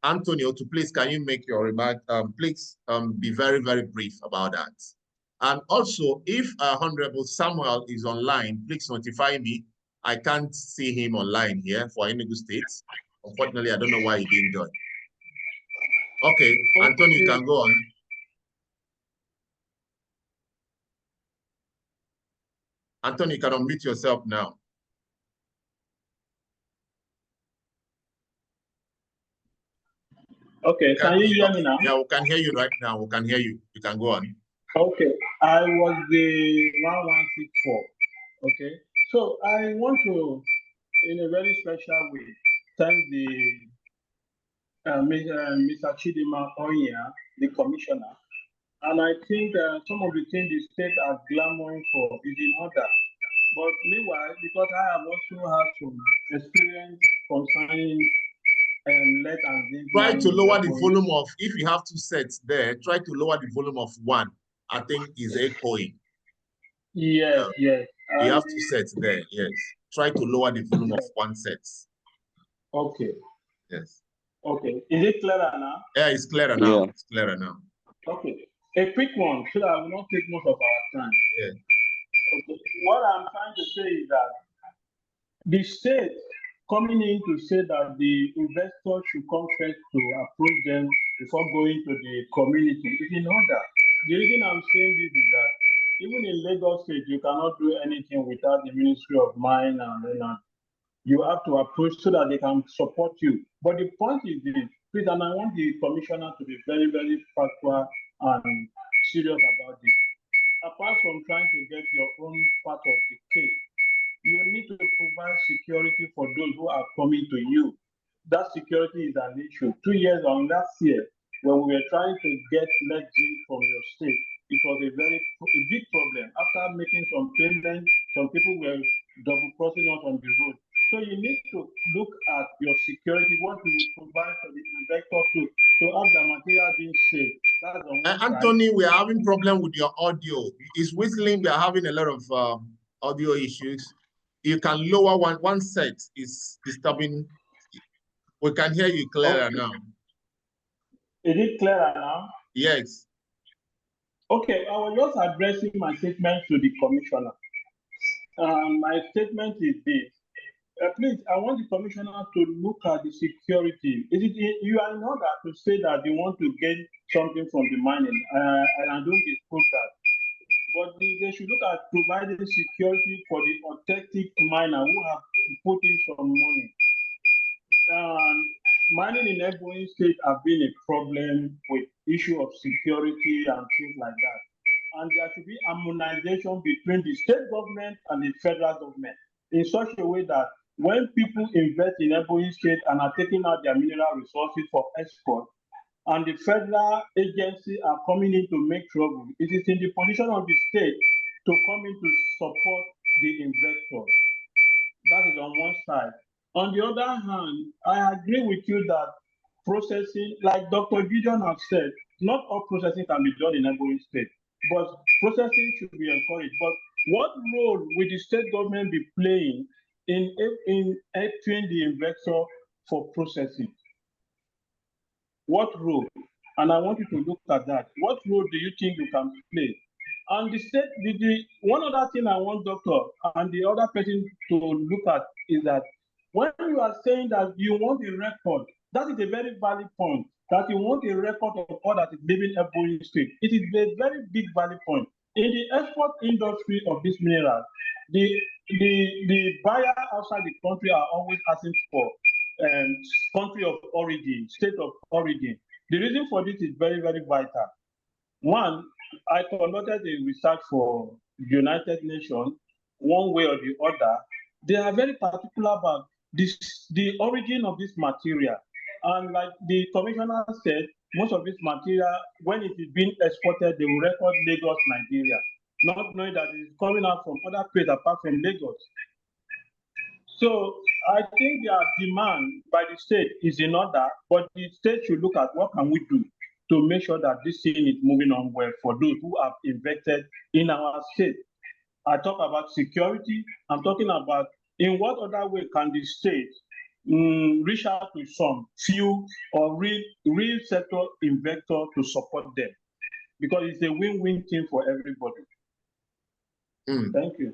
Antonio, please, can you make your remark? Please be very, very brief about that. And also, if Honorable Samuel is online, please notify me. I can't see him online here for Enugu State. Unfortunately, I don't know why he didn't join. Okay, Antonio, you can go on. Antonio, you can unmute yourself now. Okay, can you hear me now? Yeah, we can hear you right now. We can hear you. You can go on. Okay, I was the 1164. Okay, so I want to, in a very special way, thank the Mr. Chidima Onya, the commissioner. And I think some of the things the state are clamoring for is in order. But meanwhile, because I have also had some experience concerning lead and zinc. Try to lower the volume of, if you have two sets there, try to lower the volume of one. I think is echoing. Yes, yes. You have two sets there, yes. Try to lower the volume of one set. Okay. Yes. Okay. Is it clearer now? Yeah, it's clearer now. Yeah. It's clearer now. Okay. A quick one, so that I will not take most of our time. Yeah. Okay. What I'm trying to say is that the state coming in to say that the investors should come first to approach them before going to the community is in order. The reason I'm saying this is that even in Lagos State, you cannot do anything without the Ministry of Mine and Energy. You have to approach so that they can support you. But the point is this, please, and I want the commissioner to be very, very factual and serious about this. Apart from trying to get your own part of the cake, you need to provide security for those who are coming to you. That security is an issue. 2 years on last year, when we were trying to get lead-zinc from your state, it was a big problem. After making some payments, some people were double crossing us on the road. So you need to look at your security, what you will provide for the investor to have the material being saved. That's on one Anthony, side. we are having problem with your audio. It's whistling. We are having a lot of audio issues. You can lower one set. Is disturbing. We can hear you clearer now. Is it clearer now? Yes. Okay, I was just addressing my statement to the commissioner. My statement is this. Please, I want the commissioner to look at the security. You are in order to say that you want to gain something from the mining, and I don't dispute that. But they should look at providing security for the authentic miner who have put in some money. Mining in Ebonyi State have been a problem with issue of security and things like that. And there should be harmonization between the state government and the federal government in such a way that when people invest in Ebonyi State and are taking out their mineral resources for export, and the federal agency are coming in to make trouble, it is in the position of the state to come in to support the investors. That is on one side. On the other hand, I agree with you that processing, like Dr. Gideon has said, not all processing can be done in Ebonyi State, but processing should be encouraged. But what role will the state government be playing in helping the investor for processing? What role? And I want you to look at that. What role do you think you can play? And the state, one other thing I want doctor and the other person to look at is that when you are saying that you want a record, that is a very valid point, that you want a record of all that is living Ebonyi State. It is a very big valid point. In the export industry of this mineral, the buyer outside the country are always asking for country of origin, state of origin. The reason for this is very, very vital. One, I conducted a research for the United Nations, one way or the other. They are very particular about the origin of this material. And like the commissioner said, most of this material, when it is being exported, they will record Lagos, Nigeria. not knowing that it's coming out from other places apart from Lagos. So I think their demand by the state is in order, but the state should look at what can we do to make sure that this thing is moving on well for those who have invested in our state. I talk about security. I'm talking about in what other way can the state reach out to some few or real sector investor to support them, because it's a win-win thing for everybody. Thank you.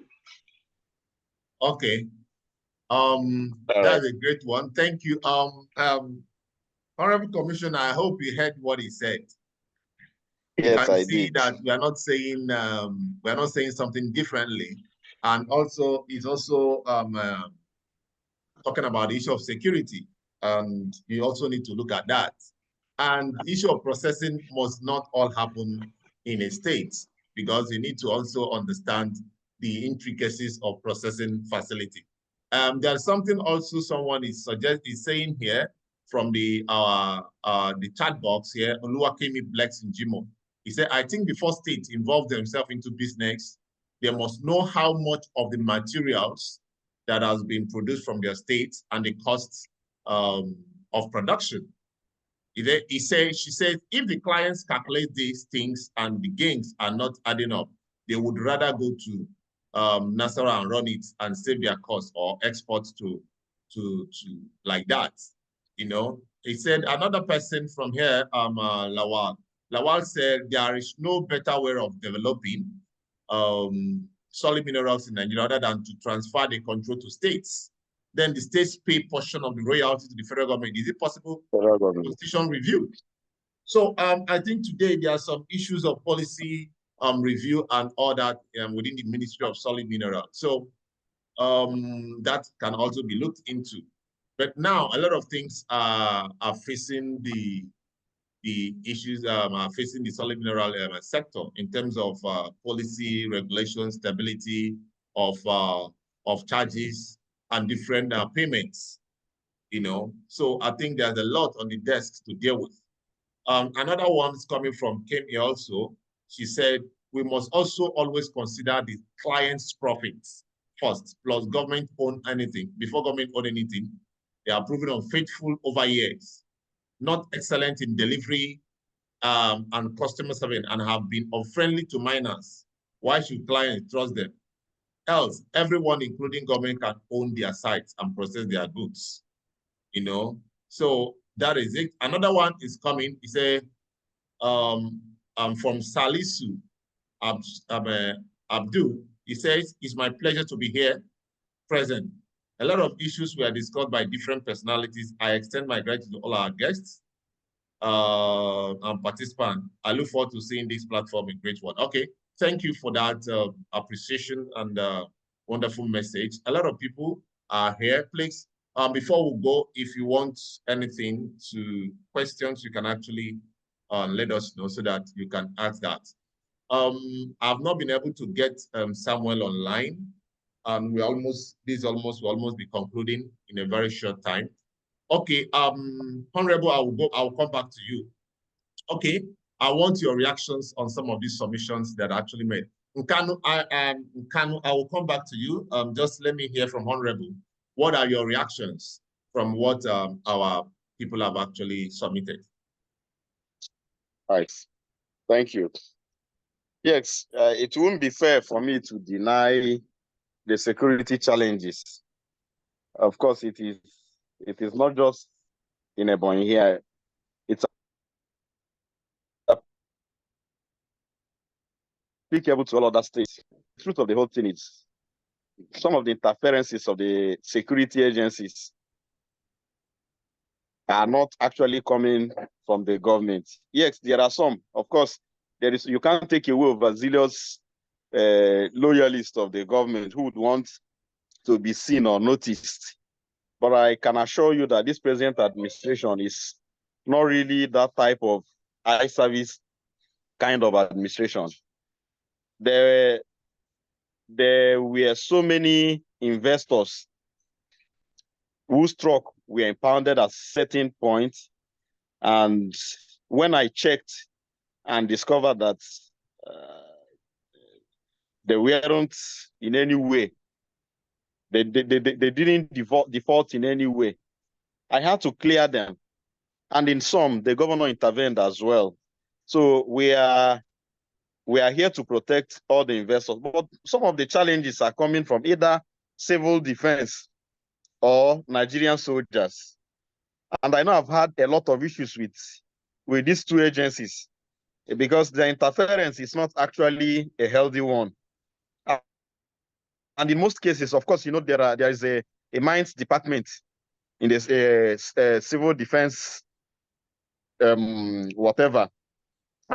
Okay. That's a great one. Thank you. Honorable Commissioner, I hope you heard what he said. Yes, I see did. that we are not saying something differently, and also he's also talking about the issue of security, and you also need to look at that. And the issue of processing must not all happen in a state, because you need to also understand the intricacies of processing facility. There's something also someone is saying here from the chat box here, Oluwakemi Blex in Jimo. He said, I think before states involve themselves into business, they must know how much of the materials that has been produced from their states and the costs of production. She says, if the clients calculate these things and the gains are not adding up, they would rather go to Nasara and run it and save their costs or export to like that. You know, he said another person from here, Lawal. Lawal said there is no better way of developing solid minerals in Nigeria other than to transfer the control to states. Then the states pay portion of the royalty to the federal government. Is it possible? Constitution review. So I think today there are some issues of policy review and all that within the Ministry of Solid Minerals. So that can also be looked into. But now a lot of things are facing the issues are facing the solid mineral sector in terms of policy, regulation, stability of charges and different payments. You know, so I think there's a lot on the desk to deal with. Another one is coming from Kemi also. She said, we must also always consider the client's profits first, plus government own anything. Before government own anything, they are proven unfaithful over years, not excellent in delivery and customer service, and have been unfriendly to miners. Why should clients trust them? Else, everyone, including government, can own their sites and process their goods. You know, so that is it. Another one is coming. He said, I'm from Salisu Abdul. He says, it's my pleasure to be here present. A lot of issues were discussed by different personalities. I extend my gratitude to all our guests and participants. I look forward to seeing this platform in great one. Okay, thank you for that appreciation and wonderful message. A lot of people are here. Please, before we go, if you want anything to questions, you can actually let us know so that you can ask that. I've not been able to get Samuel online. We'll almost be concluding in a very short time. Okay, Honorable, I'll come back to you. Okay, I want your reactions on some of these submissions that are actually made. Nkanu, I will come back to you. Just let me hear from Honorable. What are your reactions from what our people have actually submitted? All right, thank you. Yes, it wouldn't be fair for me to deny the security challenges. Of course, it is not just in Ebonyi here. It's applicable to all other states. The truth of the whole thing is some of the interferences of the security agencies are not actually coming from the government. Yes, there are some. Of course, you can't take away overzealous loyalists of the government who would want to be seen or noticed. But I can assure you that this present administration is not really that type of eye service kind of administration. There were so many investors whose stock were impounded at certain points. And when I checked and discovered that They weren't in any way. They didn't default in any way. I had to clear them. And in some, the governor intervened as well. So we are here to protect all the investors. But some of the challenges are coming from either civil defense or Nigerian soldiers. And I know I've had a lot of issues with these two agencies because the interference is not actually a healthy one. And in most cases, of course, there is a mines department in this civil defense, whatever.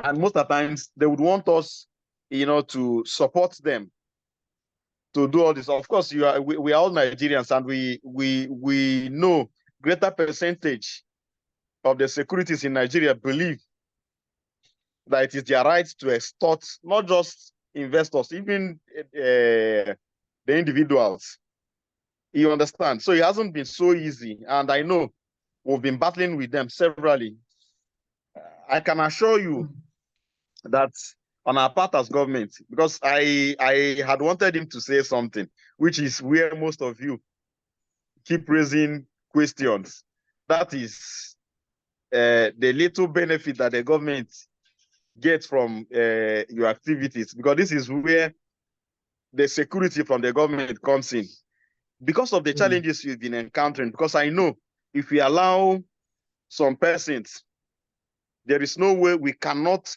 And most of the times they would want us, to support them to do all this. Of course, we are all Nigerians, and we know greater percentage of the securities in Nigeria believe that it is their right to extort not just investors, even the individuals. You understand? So it hasn't been so easy, and I know we've been battling with them severally. I can assure you that on our part as government, because I had wanted him to say something, which is where most of you keep raising questions. That is the little benefit that the government gets from your activities, because this is where the security from the government comes in. Because of the challenges you've been encountering, because I know if we allow some persons, there is no way we cannot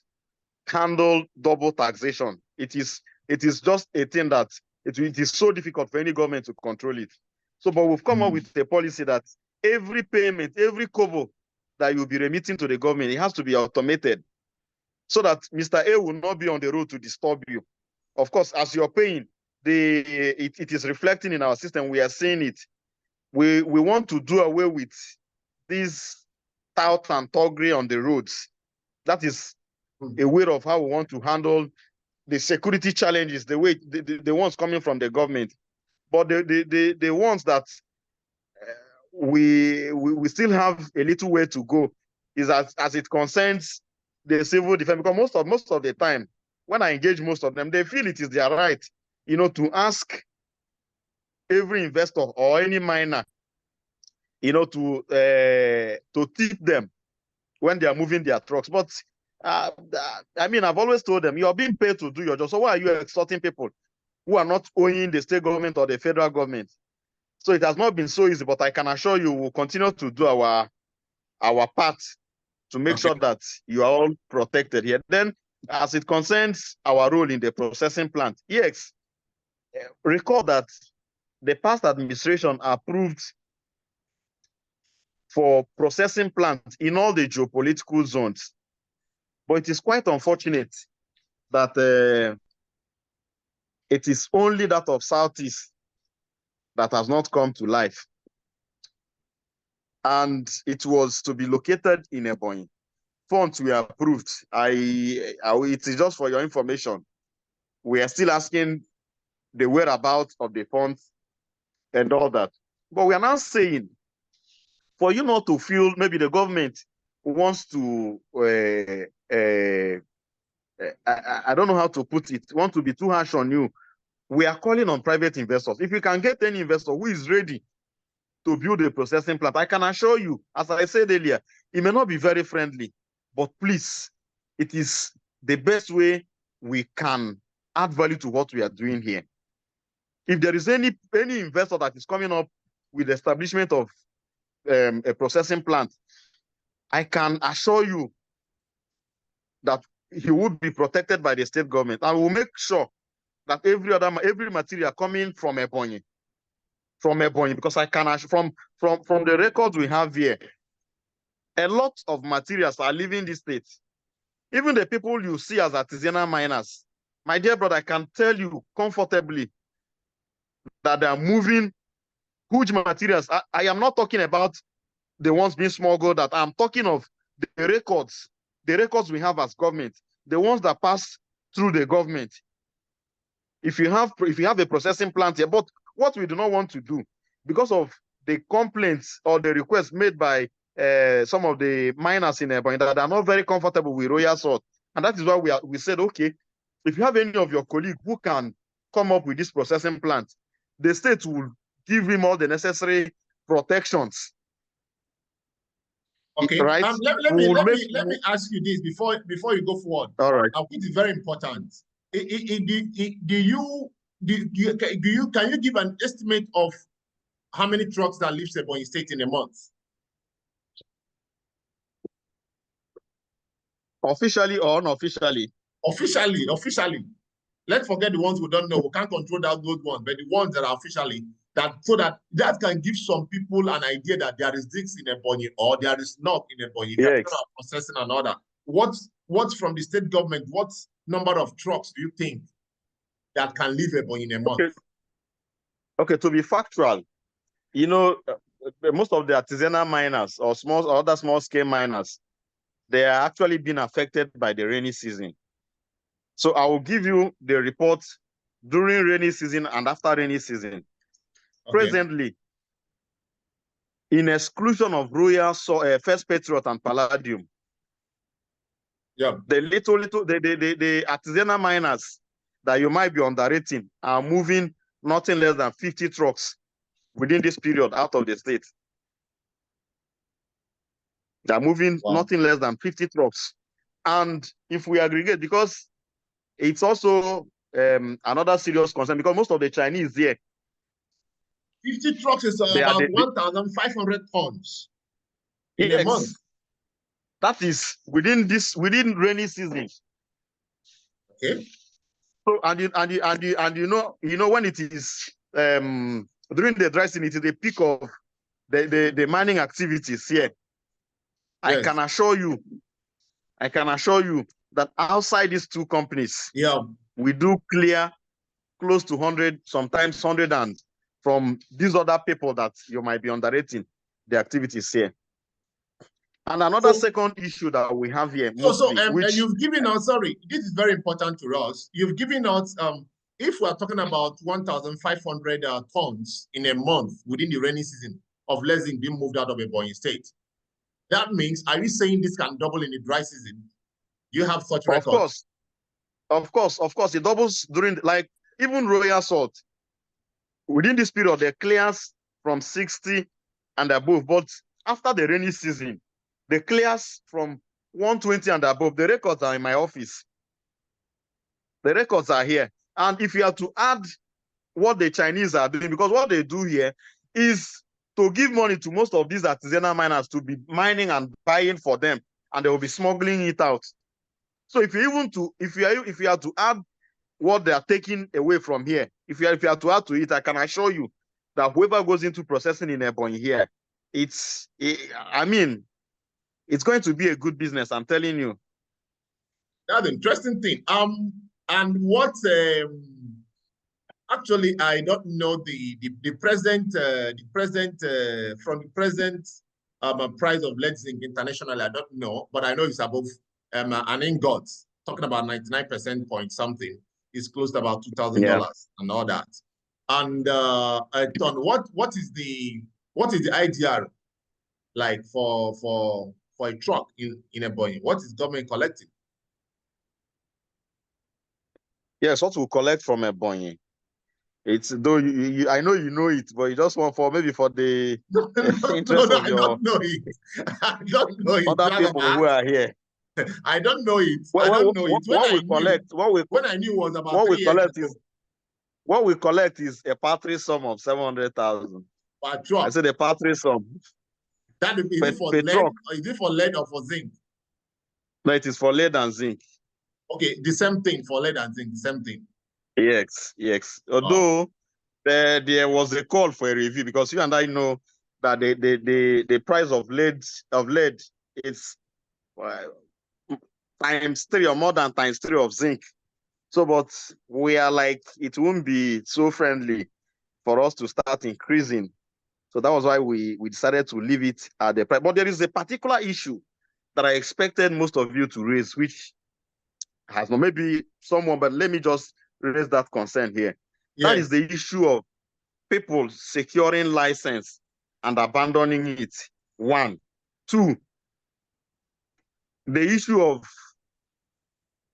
handle double taxation. It is just a thing that it is so difficult for any government to control it. So, but we've come up with a policy that every payment, every kobo that you'll be remitting to the government, it has to be automated so that Mr. A will not be on the road to disturb you. Of course, as you're paying, it is reflecting in our system. We are seeing it. We want to do away with this tout and toggery on the roads. That is a way of how we want to handle the security challenges, the way the ones coming from the government, but the ones that we still have a little way to go is as it concerns the civil defense, because most of the time when I engage most of them, they feel it is their right, to ask every investor or any miner, to tip them when they are moving their trucks. But I mean, I've always told them, you are being paid to do your job. So why are you extorting people who are not owing the state government or the federal government? So it has not been so easy, but I can assure you we'll continue to do our part to make sure that you are all protected here. Then, as it concerns our role in the processing plant, yes, recall that the past administration approved for processing plants in all the geopolitical zones. But it is quite unfortunate that it is only that of Southeast that has not come to life. And it was to be located in Ebonyi. Funds were approved. It is just for your information. We are still asking the whereabouts of the funds and all that. But we are now saying, for you not to feel maybe the government wants to, I don't know how to put it, want to be too harsh on you. We are calling on private investors. If you can get any investor who is ready to build a processing plant, I can assure you, as I said earlier, it may not be very friendly, but please, it is the best way we can add value to what we are doing here. If there is any investor that is coming up with the establishment of a processing plant, I can assure you that he will be protected by the state government, and we'll make sure that every material coming from Ebonyi, because I can from the records we have here, a lot of materials are leaving the state. Even the people you see as artisanal miners, my dear brother, I can tell you comfortably that they are moving huge materials. I am not talking about the ones being smuggled. That I'm talking of the records we have as government, the ones that pass through the government. If you have a processing plant here, but what we do not want to do, because of the complaints or the requests made by some of the miners in Ebonyi that are not very comfortable with royal salt, and that is why we said, okay, if you have any of your colleagues who can come up with this processing plant, the state will give him all the necessary protections. Okay. Right. Let me ask you this before you go forward. All right. Which is very important. Can you give an estimate of how many trucks that leaves Ebonyi State in a month? Officially or unofficially? Officially. Let's forget the ones we don't know. We can't control those ones, but the ones that are officially, so that can give some people an idea that there is this in Ebonyi or there is not in Ebonyi. Yes. Processing and order. What's from the state government? What number of trucks do you think that can leave Ebonyi in a month? Okay, to be factual, you know, most of the artisanal miners or other small scale miners, they are actually being affected by the rainy season. So I will give you the report during rainy season and after rainy season. Okay. Presently, in exclusion of Royal, First Patriot and Palladium, yeah, the artisanal miners that you might be underrating are moving nothing less than 50 trucks within this period out of the state. They're moving nothing less than 50 trucks. And if we aggregate, because it's also another serious concern, because most of the Chinese here. 50 trucks is about 1,500 tons in a month. That is within rainy season. Okay. So and you know when it is during the dry season, it is the peak of the mining activities here. Yes. I can assure you that outside these two companies, we do clear close to 100, sometimes 100, and from these other people that you might be underrating the activities here. And another second issue that we have here, and you've given us, sorry, this is very important to us. You've given us, if we're talking about 1,500 tons in a month within the rainy season of lead zinc being moved out of Ebonyi State, that means, are you saying this can double in the dry season? You have such records? Of course, it doubles during, like, even Royal Salt. Within this period, they clears from 60 and above, but after the rainy season, they clears from 120 and above. The records are in my office. The records are here. And if you have to add what the Chinese are doing, because what they do here is to give money to most of these artisanal miners to be mining and buying for them, and they will be smuggling it out. So if you have to add what they are taking away from here, if you have to add to it, I can assure you that whoever goes into processing in Ebonyi here, it's going to be a good business. I'm telling you. That's an interesting thing. And what actually, I don't know the present from the present price of lead zinc internationally. I don't know, but I know it's above an ingot. Talking about 99% point something is close to about $2,000 and all that. And a ton. What is the IDR like for a truck in Ebonyi? What is government collecting? Yes, what we collect from Ebonyi. It's though I know you know it, but you just want for maybe for the interest of your. I don't know it. I don't know it. Other people who are here. I don't know it. I don't know it. When I knew was about 3 years ago. What we collect is a paltry sum of 700,000. Per truck. I said a paltry sum. That is it for lead? Or is it for lead or for zinc? No, it is for lead and zinc. Okay, the same thing for lead and zinc, the same thing. Yes. Although there was a call for a review, because you and I know that the price of lead is times 3 or more than times 3 of zinc. So, but we are like, it won't be so friendly for us to start increasing. So that was why we decided to leave it at the price. But there is a particular issue that I expected most of you to raise, which has not, maybe someone, but let me just raise that concern here. Yes. That is the issue of people securing license and abandoning it. 1. 2, the issue of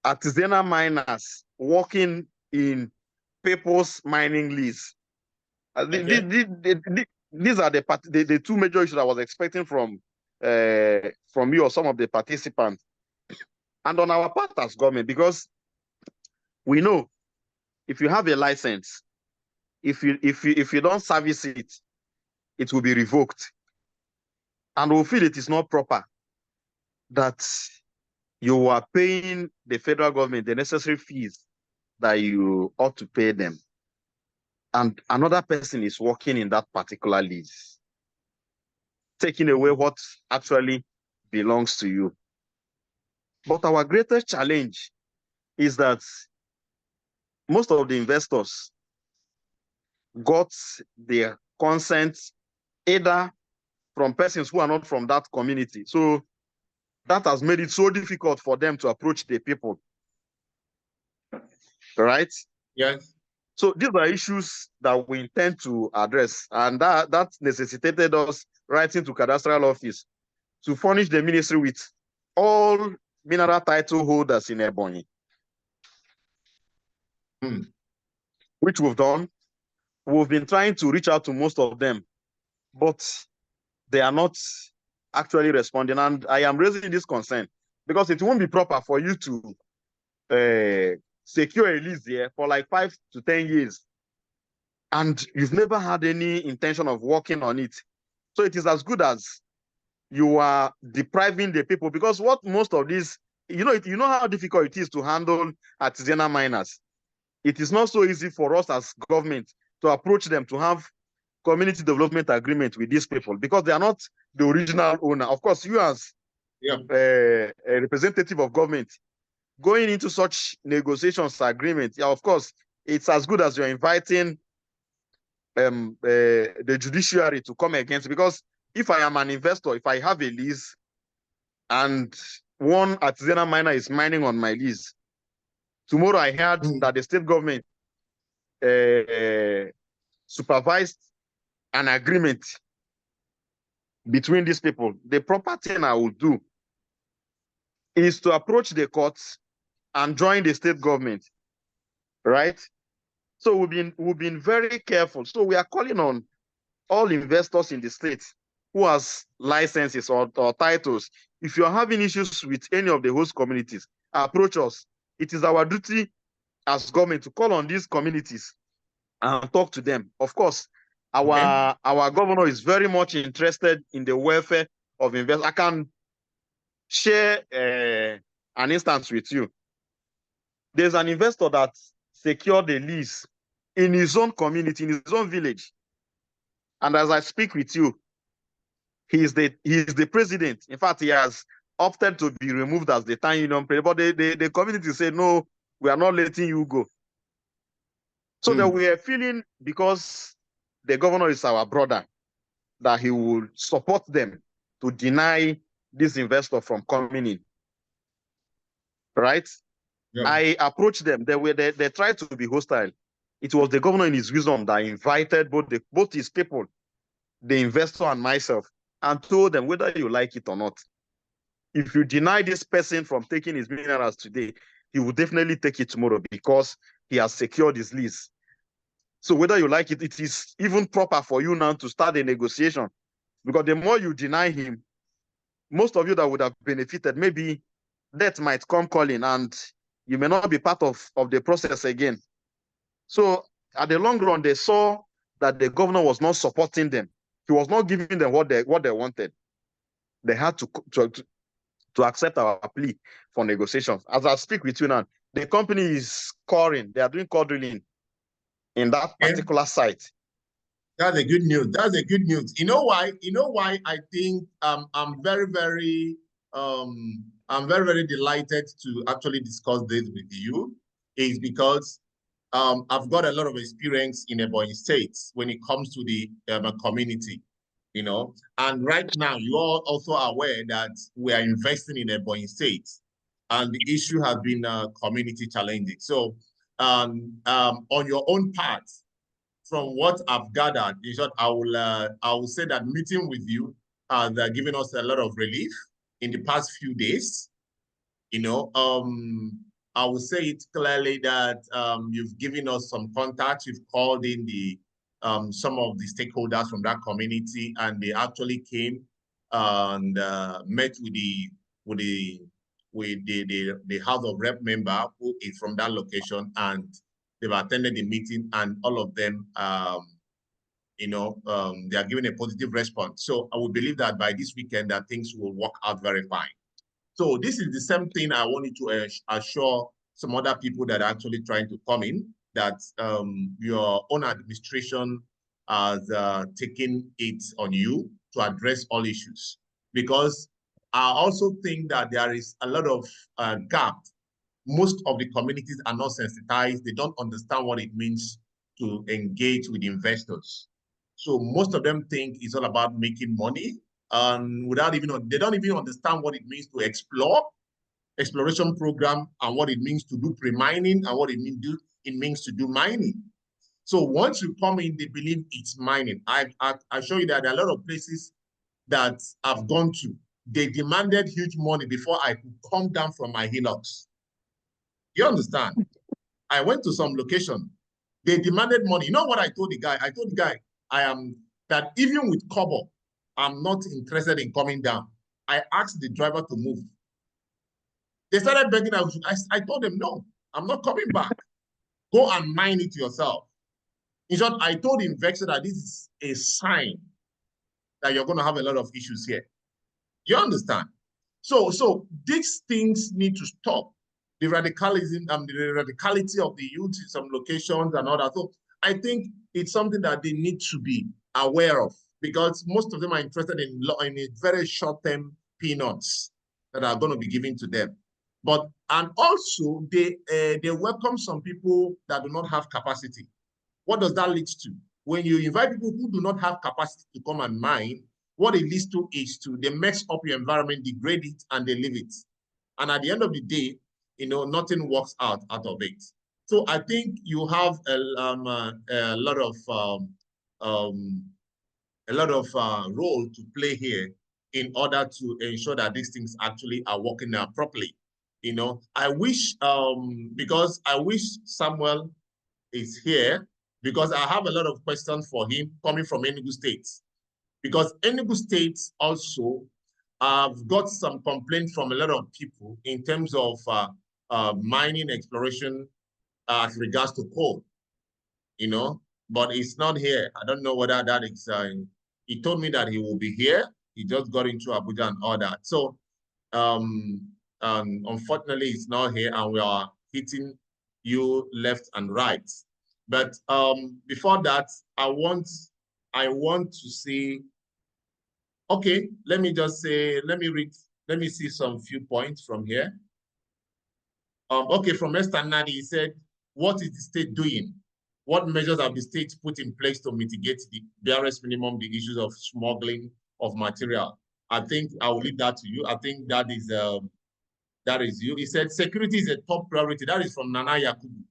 artisanal miners working in people's mining lease. Okay. These are the two major issues I was expecting from you or some of the participants. And on our part as government, because we know if you have a license, if you don't service it, it will be revoked. And we feel it is not proper that you are paying the federal government the necessary fees that you ought to pay them, and another person is working in that particular lease, taking away what actually belongs to you. But our greatest challenge is that most of the investors got their consent either from persons who are not from that community. So that has made it so difficult for them to approach the people. Right? Yes. So these are issues that we intend to address, and that necessitated us writing to cadastral office to furnish the ministry with all mineral title holders in Ebonyi, which we've done. We've been trying to reach out to most of them, but they are not actually responding. And I am raising this concern because it won't be proper for you to secure a lease here for like 5 to 10 years, and you've never had any intention of working on it. So it is as good as you are depriving the people, because what most of these, you know how difficult it is to handle artisanal miners. It is not so easy for us as government to approach them to have community development agreement with these people because they are not the original owner. Of course, you as a representative of government going into such negotiations agreement, yeah, of course, it's as good as you're inviting the judiciary to come against, because if I am an investor, if I have a lease and one artisanal miner is mining on my lease, tomorrow I heard that the state government supervised an agreement between these people. The proper thing I will do is to approach the courts and join the state government, right? So we've been very careful. So we are calling on all investors in the state who has licenses or titles. If you're having issues with any of the host communities, approach us. It is our duty as government to call on these communities and talk to them. Of course, our governor is very much interested in the welfare of investors. I can share an instance with you. There's an investor that secured a lease in his own community, in his own village. And as I speak with you, he is the president. In fact, he has opted to be removed as the town union president. But the community said, no, we are not letting you go. So that we are feeling, because the governor is our brother, that he will support them to deny this investor from coming in. Right? Yeah. I approached them. They tried to be hostile. It was the governor in his wisdom that invited both his people, the investor and myself, and told them, whether you like it or not, if you deny this person from taking his minerals today, he will definitely take it tomorrow because he has secured his lease. So whether you like it, it is even proper for you now to start a negotiation, because the more you deny him, most of you that would have benefited, maybe death might come calling and you may not be part of the process again. So at the long run, they saw that the governor was not supporting them. He was not giving them what they wanted. They had to accept our plea for negotiations. As I speak with you now, the company is coring. They are doing core drilling in that particular site. That's a good news. That's a good news. You know why? You know why I think I'm very, very delighted to actually discuss this with you, is because I've got a lot of experience in Ebonyi State when it comes to the community, you know. And right now, you are also aware that we are investing in Ebonyi State, and the issue has been community challenging. So on your own part, from what I've gathered, in short, I will say that meeting with you they're giving us a lot of relief in the past few days. You know, I will say it clearly that you've given us some contacts. You've called in some of the stakeholders from that community, and they actually came and met with the House of Rep member who is from that location, and they've attended the meeting, and all of them, they are giving a positive response. So I would believe that by this weekend that things will work out very fine. So this is the same thing I wanted to assure some other people that are actually trying to come in, that your own administration has taken it on you to address all issues. Because I also think that there is a lot of gap. Most of the communities are not sensitized. They don't understand what it means to engage with investors. So most of them think it's all about making money, and they don't even understand what it means to explore, exploration program, and what it means to do pre-mining, and what it means to do mining. So once you come in, they believe it's mining. I show you that there are a lot of places that I've gone to. They demanded huge money before I could come down from my hillocks. You understand? I went to some location. They demanded money. You know what I told the guy? I told the guy, that even with Kobo, I'm not interested in coming down. I asked the driver to move. They started begging. I told them, no, I'm not coming back. Go and mine it yourself. In short, I told the investor that this is a sign that you're going to have a lot of issues here. You understand? So these things need to stop. The radicalism and the radicality of the youth in some locations and all that. So I think it's something that they need to be aware of, because most of them are interested in very short-term peanuts that are going to be given to them. And also they welcome some people that do not have capacity. What does that lead to? When you invite people who do not have capacity to come and mine, what it leads to is they mess up your environment, degrade it, and they leave it. And at the end of the day, nothing works out of it. So I think you have a lot of role to play here in order to ensure that these things actually are working out properly. I wish, because I wish Samuel is here, because I have a lot of questions for him coming from Enugu State. Because Enugu State also have got some complaints from a lot of people in terms of mining exploration as regards to coal, but it's not here. I don't know whether that is, he told me that he will be here. He just got into Abuja and all that. So unfortunately, it's not here, and we are hitting you left and right. But before that, I want to see, okay, let me see some few points from here. Okay, from Esther Nadi, he said, what is the state doing? What measures have the state put in place to mitigate the barest minimum, the issues of smuggling of material? I think I will leave that to you. I think that is you. He said, security is a top priority. That is from Nana Yakubu.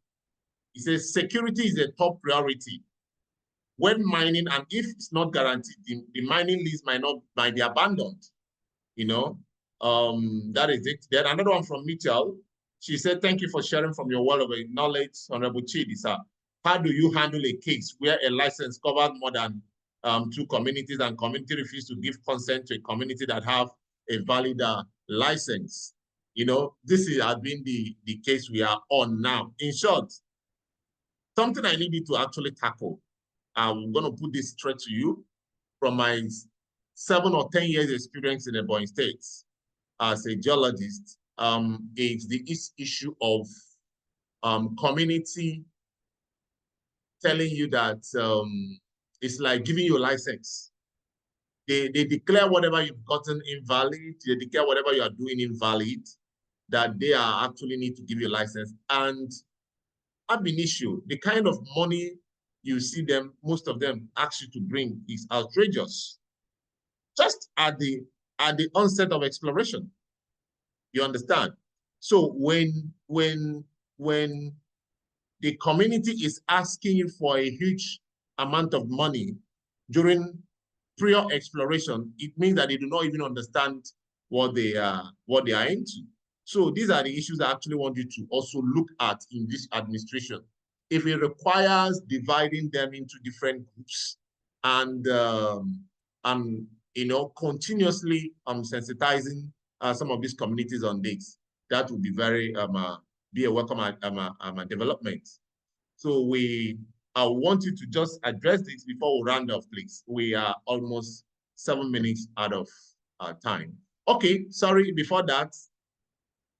He says, security is a top priority. When mining, and if it's not guaranteed, the mining lease might be abandoned. That is it. Then another one from Mitchell. She said, thank you for sharing from your world of knowledge, Honorable Chidi, sir. How do you handle a case where a license covered more than 2 communities, and community refuse to give consent to a community that have a valid license? This has been the case we are on now. In short, something I needed to actually tackle. I'm going to put this straight to you from my 7 or 10 years experience in Ebonyi State as a geologist. Is the issue of community telling you that it's like giving you a license. They declare whatever you've gotten invalid. They declare whatever you are doing invalid, that they are actually need to give you a license. And ab initio, the kind of money you see them, most of them ask you to bring is outrageous. Just at the onset of exploration. You understand? So when the community is asking you for a huge amount of money during prior exploration, it means that they do not even understand what they are into. So these are the issues I actually want you to also look at in this administration. If it requires dividing them into different groups and continuously sensitizing some of these communities on this, that would be very be a welcome development. So I want you to just address this before we round off, please. We are almost 7 minutes out of time. Okay, sorry, before that,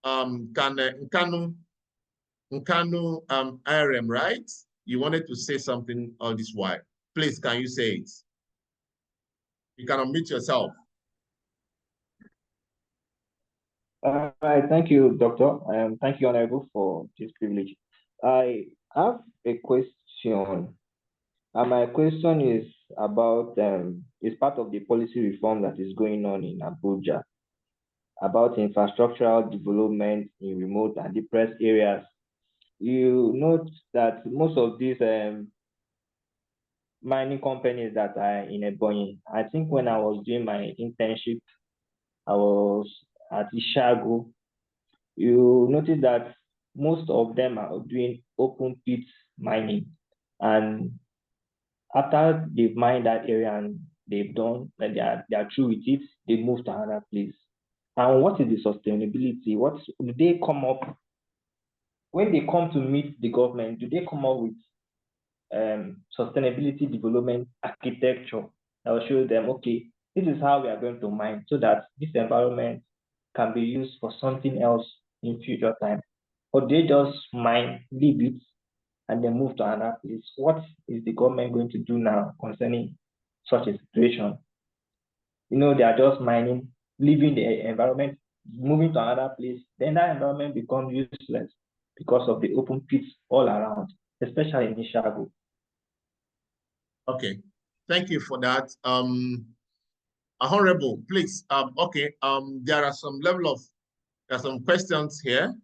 Nkanu IRM, right? You wanted to say something all this while. Please, can you say it? You can unmute yourself. All right, thank you, Doctor. Thank you, Honorable, for this privilege. I have a question, and my question is about is part of the policy reform that is going on in Abuja about infrastructural development in remote and depressed areas. You note that most of these mining companies that are in Ebonyi, I think when I was doing my internship, I was at Ishago. You notice that most of them are doing open pit mining. And after they've mined that area and they've done, and they are through with it, they move to another place. And what is the sustainability? What do they come up, when they come to meet the government, do they come up with sustainability development architecture that will show them, okay, this is how we are going to mine so that this environment can be used for something else in future time? Or they just mine, leave it, and then move to another place? What is the government going to do now concerning such a situation? You know, they are just mining, leaving the environment, moving to another place, then that environment becomes useless because of the open pits all around, especially in Ishago. Okay, thank you for that. Honorable, please. Okay, there are some questions here.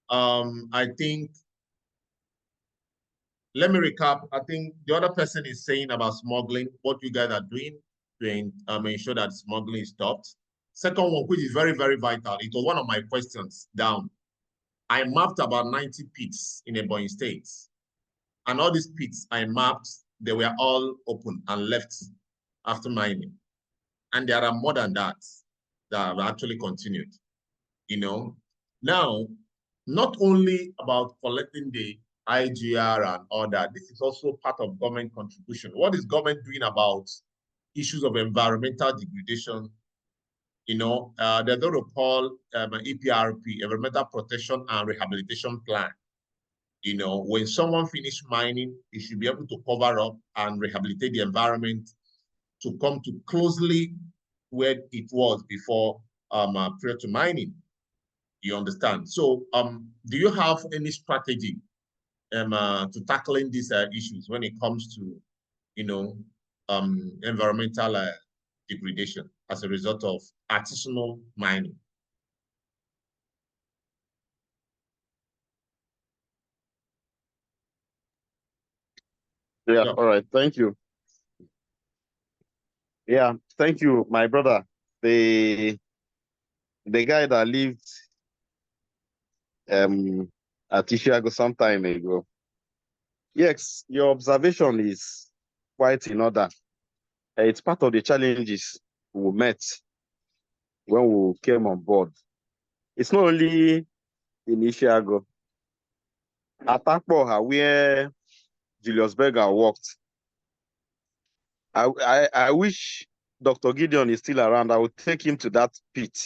I think, let me recap. I think the other person is saying about smuggling, what you guys are doing to ensure that smuggling is stopped. Second one, which is very, very vital. It was one of my questions down. I mapped about 90 pits in Ebonyi State. And all these pits I mapped, they were all open and left after mining. And there are more than that have actually continued, you know. Now, not only about collecting the IGR and all that, this is also part of government contribution. What is government doing about issues of environmental degradation? You know, they're going to call an EPRP, Environmental Protection and Rehabilitation Plan. You know, when someone finishes mining, it should be able to cover up and rehabilitate the environment to come to closely where it was before prior to mining. You understand? So do you have any strategy to tackling these issues when it comes to, you know, environmental degradation as a result of artisanal mining? Yeah, all right, thank you. Yeah, thank you, my brother. The guy that lived at Ishiago some time ago. Yes, your observation is quite in order. It's part of the challenges we met when we came on board. It's not only in Ishiago. At Akpoha, where Julius Berger worked, I wish Dr. Gideon is still around. I would take him to that pit.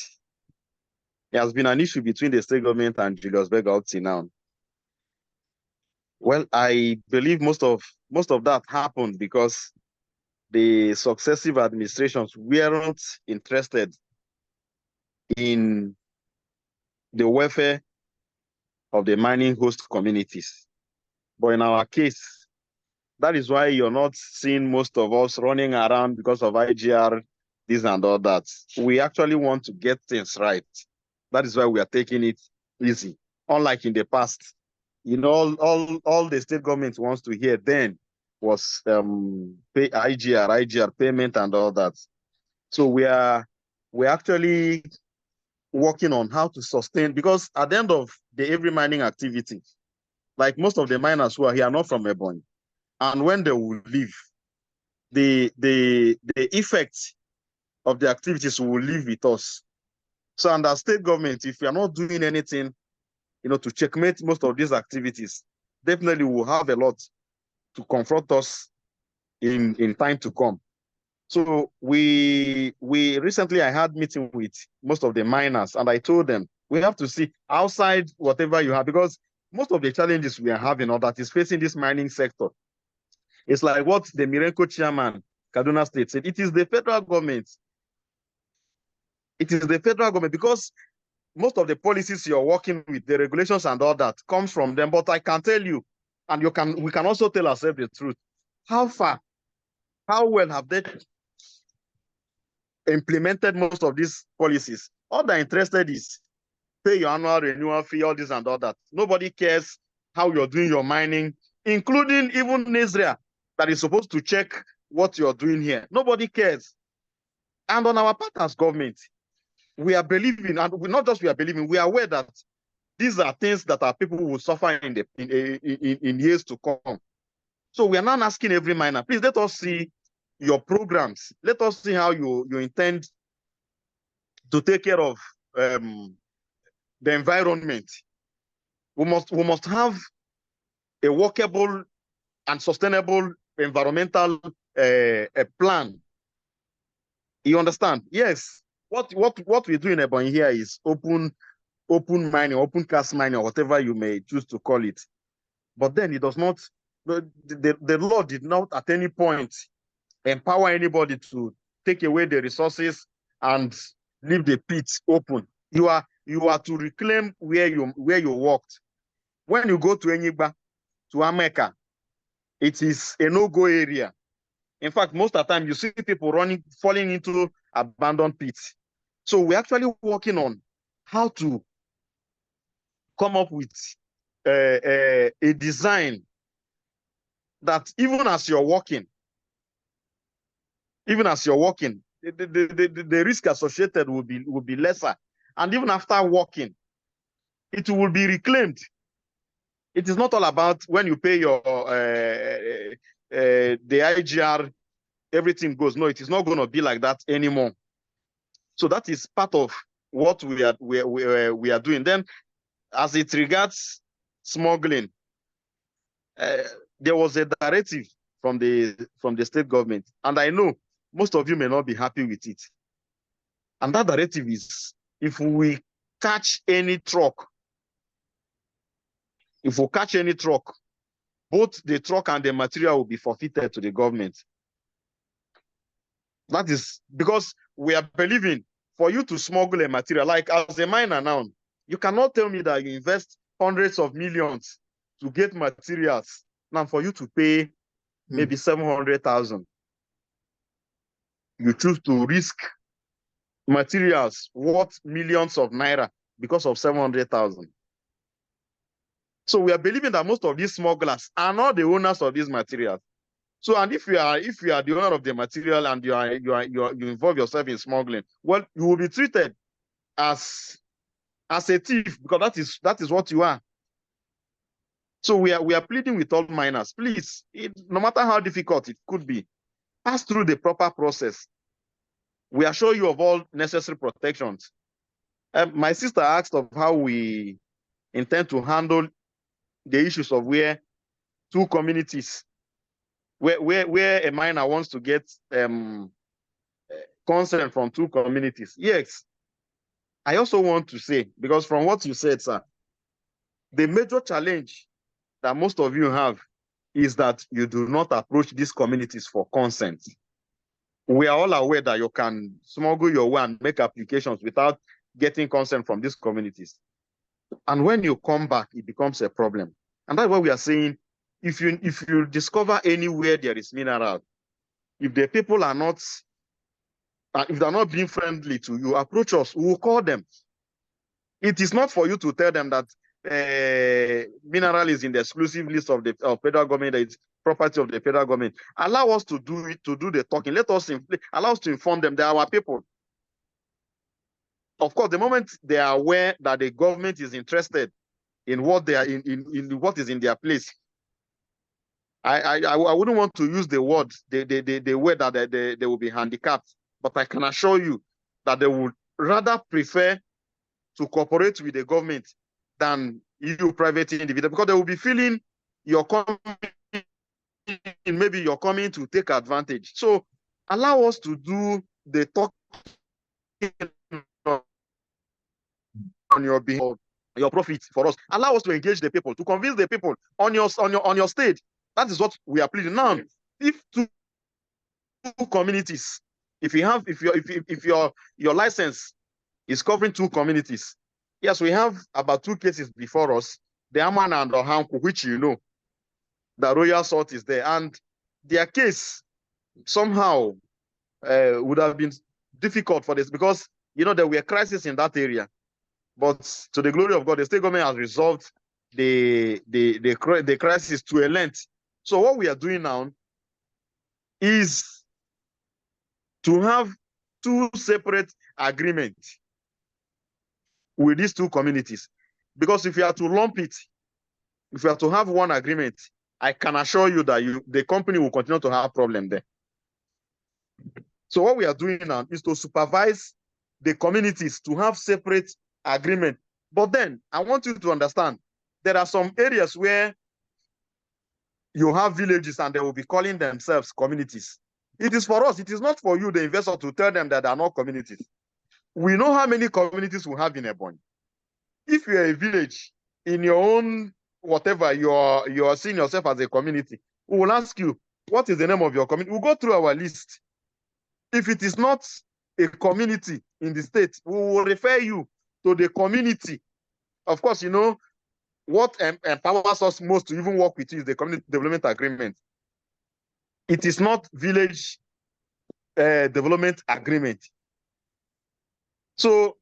There has been an issue between the state government and Julius Berger up till now. Well, I believe most of that happened because the successive administrations weren't interested in the welfare of the mining host communities. But in our case, that is why you're not seeing most of us running around because of IGR, this and all that. We actually want to get things right. That is why we are taking it easy. Unlike in the past, you know, all the state government wants to hear then was IGR payment and all that. So we actually working on how to sustain, because at the end of every mining activity, like most of the miners who are here are not from Ebonyi. And when they will leave, the effect of the activities will live with us. So under state government, if we are not doing anything, to checkmate most of these activities, definitely will have a lot to confront us in time to come. So we recently, I had meeting with most of the miners, and I told them, we have to see outside whatever you have, because most of the challenges we are having or that is facing this mining sector, it's like what the Mirenko chairman, Kaduna State, said. It is the federal government. It is the federal government, because most of the policies you're working with, the regulations and all that, comes from them. But I can tell you, and we can also tell ourselves the truth. How well have they implemented most of these policies? All they're interested is pay your annual renewal fee, all this and all that. Nobody cares how you're doing your mining, including even Israel, that is supposed to check what you're doing here. Nobody cares. And on our part as government, we are believing, and not just we are believing, we are aware that these are things that our people will suffer in years to come. So we are now asking every miner, please let us see your programs. Let us see how you intend to take care of the environment. We must have a workable and sustainable environmental plan. You understand? Yes. What we do in Ebonyi here is open mining, open cast mining, or whatever you may choose to call it. But then it does not, the law did not at any point empower anybody to take away the resources and leave the pits open. You are to reclaim where you worked. When you go to Enyigba, to Ameka, it is a no-go area. In fact, most of the time you see people falling into abandoned pits. So we're actually working on how to come up with a design that even as you're working, the risk associated will be lesser. And even after working, it will be reclaimed. It is not all about when you pay your the IGR, everything goes. No, it is not going to be like that anymore. So that is part of what we are doing. Then, as it regards smuggling, there was a directive from the state government, and I know most of you may not be happy with it. And that directive is, if we catch any truck, both the truck and the material will be forfeited to the government. That is because we are believing for you to smuggle a material, like as a miner now, you cannot tell me that you invest hundreds of millions to get materials. Now for you to pay maybe 700,000, you choose to risk materials worth millions of naira because of 700,000. So we are believing that most of these smugglers are not the owners of these materials. So, and if you are the owner of the material and you involve yourself in smuggling, well, you will be treated as a thief, because that is what you are. So we are pleading with all miners, please, no matter how difficult it could be, pass through the proper process. We assure you of all necessary protections. My sister asked of how we intend to handle the issues of where two communities, where a miner wants to get consent from two communities. Yes, I also want to say, because from what you said, sir, the major challenge that most of you have is that you do not approach these communities for consent. We are all aware that you can smuggle your way and make applications without getting consent from these communities. And when you come back, it becomes a problem. And that's why we are saying, if you discover anywhere there is mineral, if the people are not, if they're not being friendly to you, approach us, we will call them. It is not for you to tell them that mineral is in the exclusive list of the federal government, that it's property of the federal government. Allow us to do it, to do the talking. Let us allow us to inform them they are our people. of course, the moment they are aware that the government is interested in what they are in what is in their place, I wouldn't want to use the word the way that they will be handicapped, but I can assure you that they would rather prefer to cooperate with the government than you private individual, because they will be feeling you're coming, maybe you're coming to take advantage. So allow us to do the talking on your behalf, your profit for us. Allow us to engage the people, to convince the people on your stage. That is what we are pleading now. If two communities, if your license is covering 2 communities, yes, we have about 2 cases before us, the Amana and the Hanku, which you know, the royal salt is there, and their case somehow would have been difficult for this, because you know there were crises in that area. But to the glory of God, the state government has resolved the crisis to a length. So what we are doing now is to have 2 separate agreements with these 2 communities. Because if you are to lump it, if you are to have one agreement, I can assure you that the company will continue to have a problem there. So what we are doing now is to supervise the communities to have separate agreement. But then I want you to understand, there are some areas where you have villages and they will be calling themselves communities. It is for us, it is not for you, the investor, to tell them that they are not communities. We know how many communities we have in Ebonyi. If you are a village, in your own whatever, you are seeing yourself as a community, we will ask you, what is the name of your community? We'll go through our list. If it is not a community in the state, we will refer you to the community. Of course, you know, what empowers us most to even work with you is the community development agreement. It is not village development agreement. So,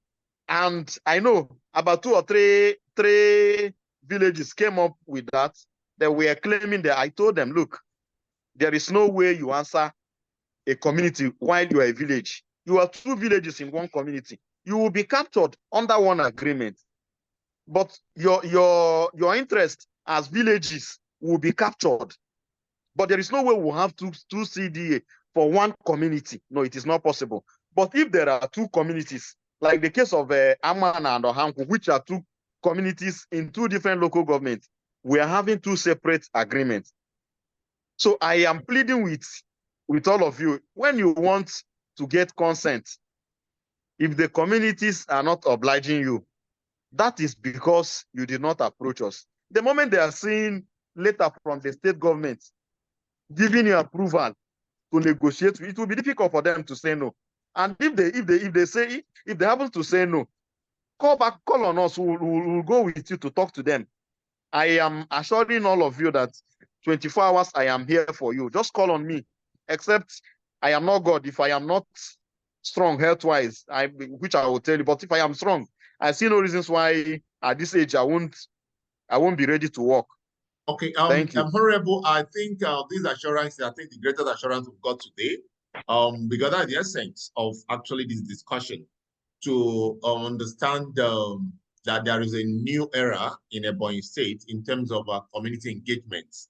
and I know about 2 or 3 villages came up with that. They were claiming that I told them, look, there is no way you answer a community while you are a village. You are 2 villages in one community. You will be captured under one agreement. But your interest as villages will be captured. But there is no way we'll have two CDA for one community. No, it is not possible. But if there are 2 communities, like the case of Amana and Ohanku, which are 2 communities in 2 different local governments, we are having 2 separate agreements. So I am pleading with all of you, when you want to get consent, if the communities are not obliging you, that is because you did not approach us. The moment they are seeing letter from the state government giving you approval to negotiate, it will be difficult for them to say no. And if they happen to say no, call on us. We'll go with you to talk to them. I am assuring all of you that 24 hours I am here for you. Just call on me. Except I am not God. If I am not strong health-wise, which I will tell you, but if I am strong, I see no reasons why at this age I won't be ready to work. Okay, thank you. Honorable, I think these assurances, I think the greatest assurance we've got today, because that's the essence of actually this discussion, to understand that there is a new era in Ebonyi State in terms of community engagements,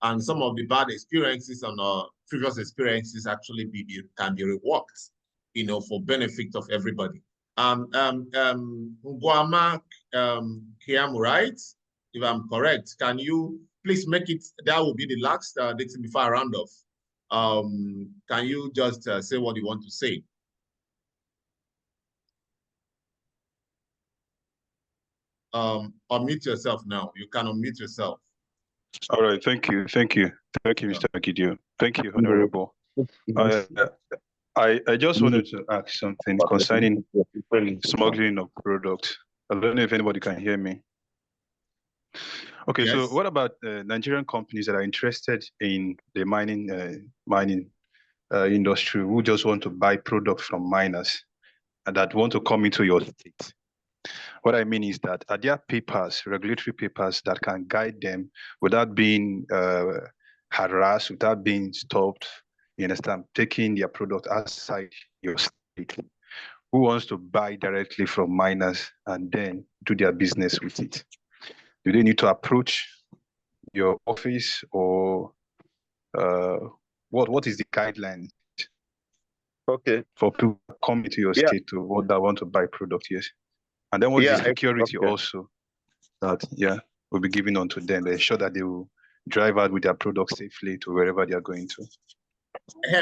and some of the bad experiences and previous experiences actually can be reworked, you know, for benefit of everybody. Nguama Kiamu, right? If I'm correct, can you please make it, that will be the last dating before I round off. Can you just say what you want to say? Unmute yourself now. You can unmute yourself. All right, thank you, Mr. Gideon. Thank you, Honorable. I just wanted to ask something concerning smuggling of products. I don't know if anybody can hear me. Okay, yes. So what about Nigerian companies that are interested in the mining industry, who just want to buy products from miners and that want to come into your state? What I mean is that are there papers, regulatory papers, that can guide them without being harassed, without being stopped, you understand, taking their product outside your state? who wants to buy directly from miners and then do their business with it? Do they need to approach your office, or what is the guideline? Okay. For people coming to your state to that want to buy product, yes. And then what is the security also that will be given onto them? They ensure that they will drive out with their product safely to wherever they are going to.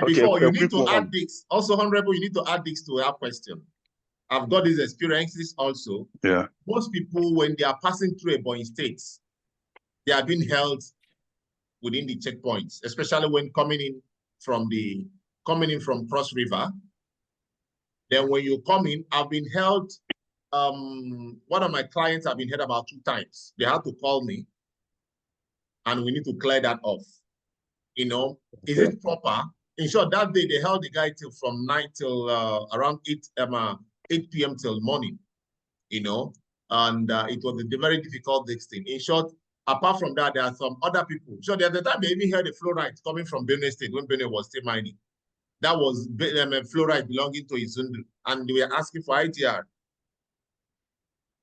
Before you need to add this. Also, Honorable, you need to add this to our question. I've got these experiences also. Yeah. Most people, when they are passing through a Ebonyi state, they are being held within the checkpoints, especially when coming in from Cross River. Then when you come in, I've been held. One of my clients have been held about 2 times. They had to call me, and we need to clear that off. You know, is it proper? In short, that day they held the guy from 9 till around 8 p.m. till morning. You know, and it was a very difficult thing. In short, apart from that, there are some other people. So the other time they even heard a fluoride coming from Benue State when Benue was still mining. That was fluoride belonging to Izundu, and we were asking for ITR.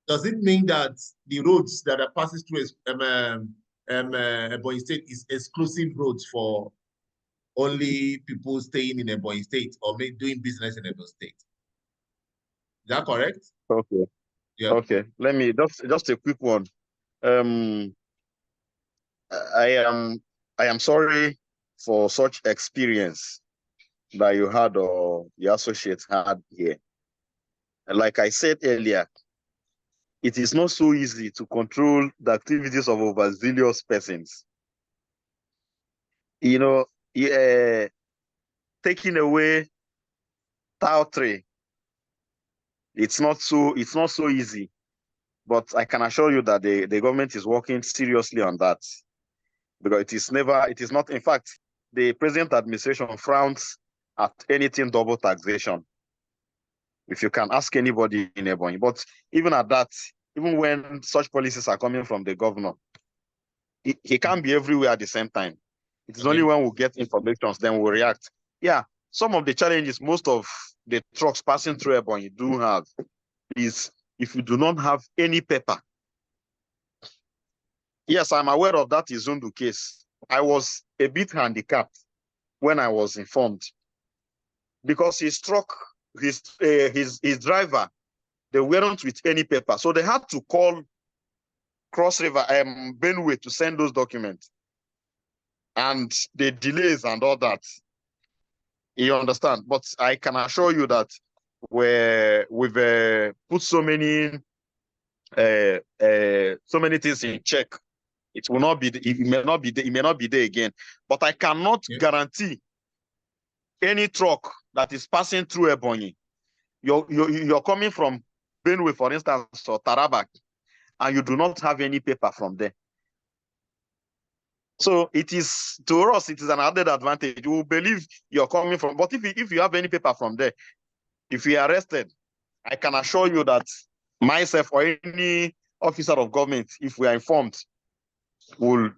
Does it mean that the roads that are passing through Ebonyi State is exclusive roads for only people staying in Ebonyi State or doing business in Ebonyi State? Is that correct? Okay. Yeah. Okay. Let me just a quick one. I am sorry for such experience that you had or your associates had here. Like I said earlier, it is not so easy to control the activities of overzealous persons. You know, taking away tile tree, it's not so easy. But I can assure you that the government is working seriously on that, because it is not, in fact, the present administration frowns at anything double taxation. If you can ask anybody in Ebonyi, but even at that, even when such policies are coming from the governor, he can't be everywhere at the same time. It is only when we get information, then we react. Yeah, some of the challenges most of the trucks passing through Ebonyi do have is if you do not have any paper. Yes, I'm aware of that Izundu case. I was a bit handicapped when I was informed, because his truck, his driver, they weren't with any paper. So they had to call Cross River, Benue, to send those documents. And the delays and all that, you understand. But I can assure you that we've put so many things in check. It will not be. It may not be. It may not be there again. But I cannot guarantee any truck that is passing through Ebonyi. You're coming from Benue, for instance, or Taraba, and you do not have any paper from there. So it is, to us, it is an added advantage. You will believe you're coming from, but if you have any paper from there, if you are arrested, I can assure you that myself or any officer of government, if we are informed, will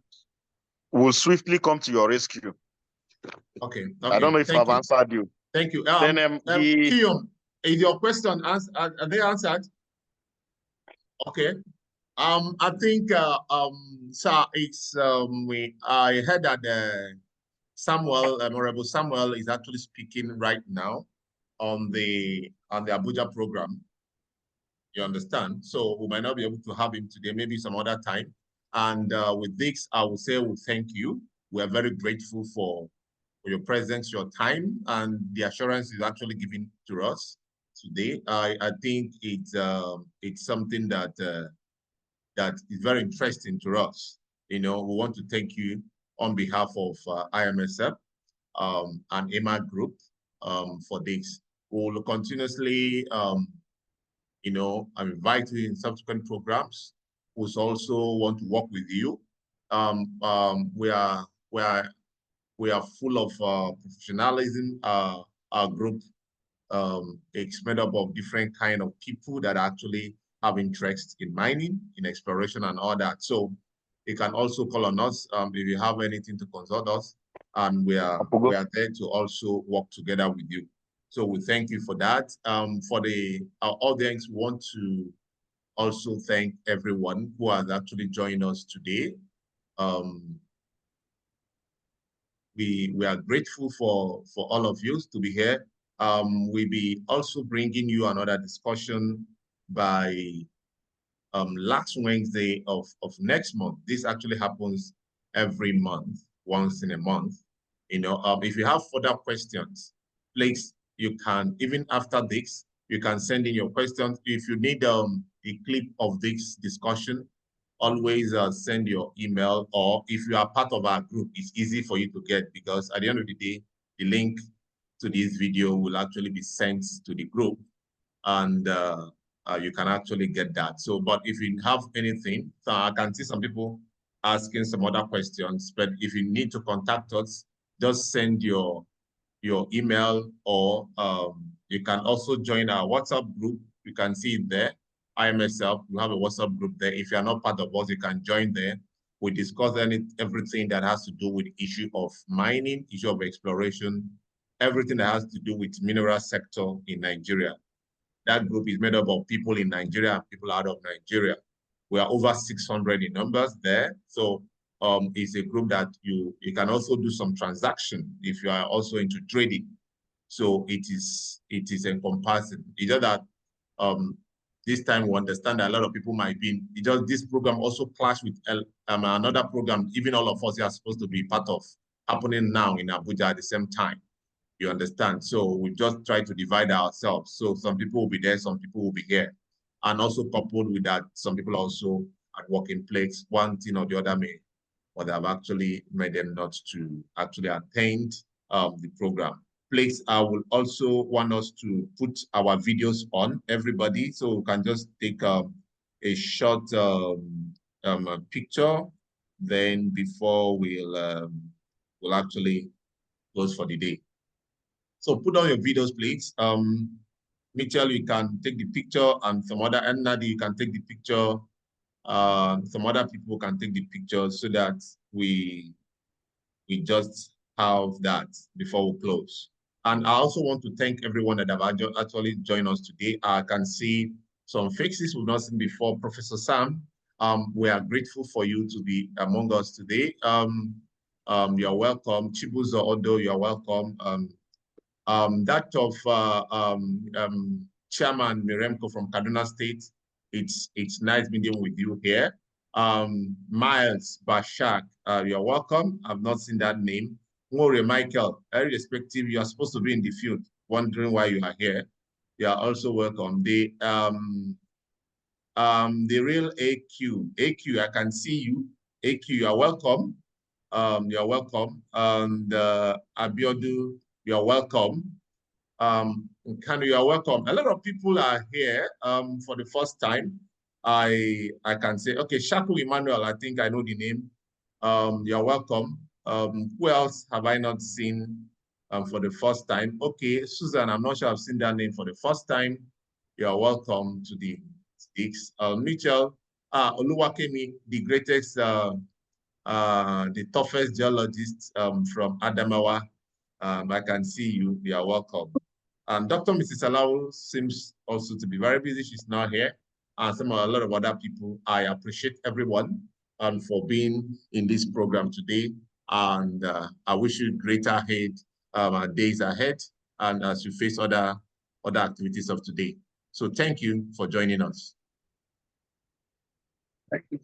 swiftly come to your rescue. Okay. I don't know if I've answered you. Thank you. Kiyom, is your question are they answered? Okay. I think sir, it's I heard that Honorable Samuel is actually speaking right now on the Abuja program. You understand? So we might not be able to have him today, maybe some other time. And with this, I will say we thank you. We are very grateful for your presence, your time, and the assurance is actually given to us today. I think it's something that is very interesting to us. You know, we want to thank you on behalf of IAMESEP and EMA Group for this. We will continuously, you know, invite you in subsequent programs. We also want to work with you. We are full of professionalism. Our group it's made up of different kind of people that actually have interest in mining, in exploration, and all that. So you can also call on us if you have anything to consult us, and we are there to also work together with you. So we thank you for that. For our audience, we want to also thank everyone who has actually joined us today. We are grateful for all of you to be here. We'll be also bringing you another discussion by last Wednesday of next month. This actually happens every month, once in a month. You know, if you have further questions, please, you can, even after this, you can send in your questions. If you need a clip of this discussion, always send your email, or if you are part of our group, it's easy for you to get, because at the end of the day, the link to this video will actually be sent to the group, and you can actually get that. So, but if you have anything, so I can see some people asking some other questions, but if you need to contact us, just send your email, or you can also join our WhatsApp group. You can see it there. IAMESEP, we have a WhatsApp group there. If you're not part of us, you can join there. We discuss everything that has to do with the issue of mining, issue of exploration, everything that has to do with mineral sector in Nigeria. That group is made up of people in Nigeria and people out of Nigeria. We are over 600 in numbers there. So it's a group that you can also do some transaction if you are also into trading. So it is encompassing. It's just that this time we understand that a lot of people might be, this program also clash with another program, even all of us are supposed to be part of, happening now in Abuja at the same time. You understand? So we just try to divide ourselves. So some people will be there, some people will be here. And also coupled with that, some people also at working place, one thing or the other may, or they have actually made them not to actually attend the program. Please, I will also want us to put our videos on, everybody, so we can just take a short picture, then before we'll actually close for the day. So put on your videos, please. Mitchell, you can take the picture, and some other, and Nadi, you can take the picture. Some other people can take the picture, so that we just have that before we close. And I also want to thank everyone that have actually joined us today. I can see some faces we've not seen before. Professor Sam, we are grateful for you to be among us today. You're welcome. Chibuzo Odo, you're welcome. That of Chairman Miremko from Kaduna State, it's nice meeting with you here. Miles Bashak, you're welcome. I've not seen that name. More Michael, irrespective, you are supposed to be in the field, wondering why you are here. You are also welcome. The real AQ, I can see you. AQ, you are welcome. You're welcome. And Abiodu, you're welcome. Kanu, you are welcome. A lot of people are here for the first time. I can say, okay, Shaku Emmanuel, I think I know the name. You're welcome. Who else have I not seen for the first time? Okay, Susan, I'm not sure I've seen that name for the first time. You're welcome to the sticks. Mitchell, Oluwakemi, the greatest, the toughest geologist from Adamawa. I can see you. You are welcome. Dr. Mrs. Alao seems also to be very busy. She's not here. And a lot of other people. I appreciate everyone for being in this program today. And I wish you greater days ahead, and as you face other activities of today. So thank you for joining us. Thank you.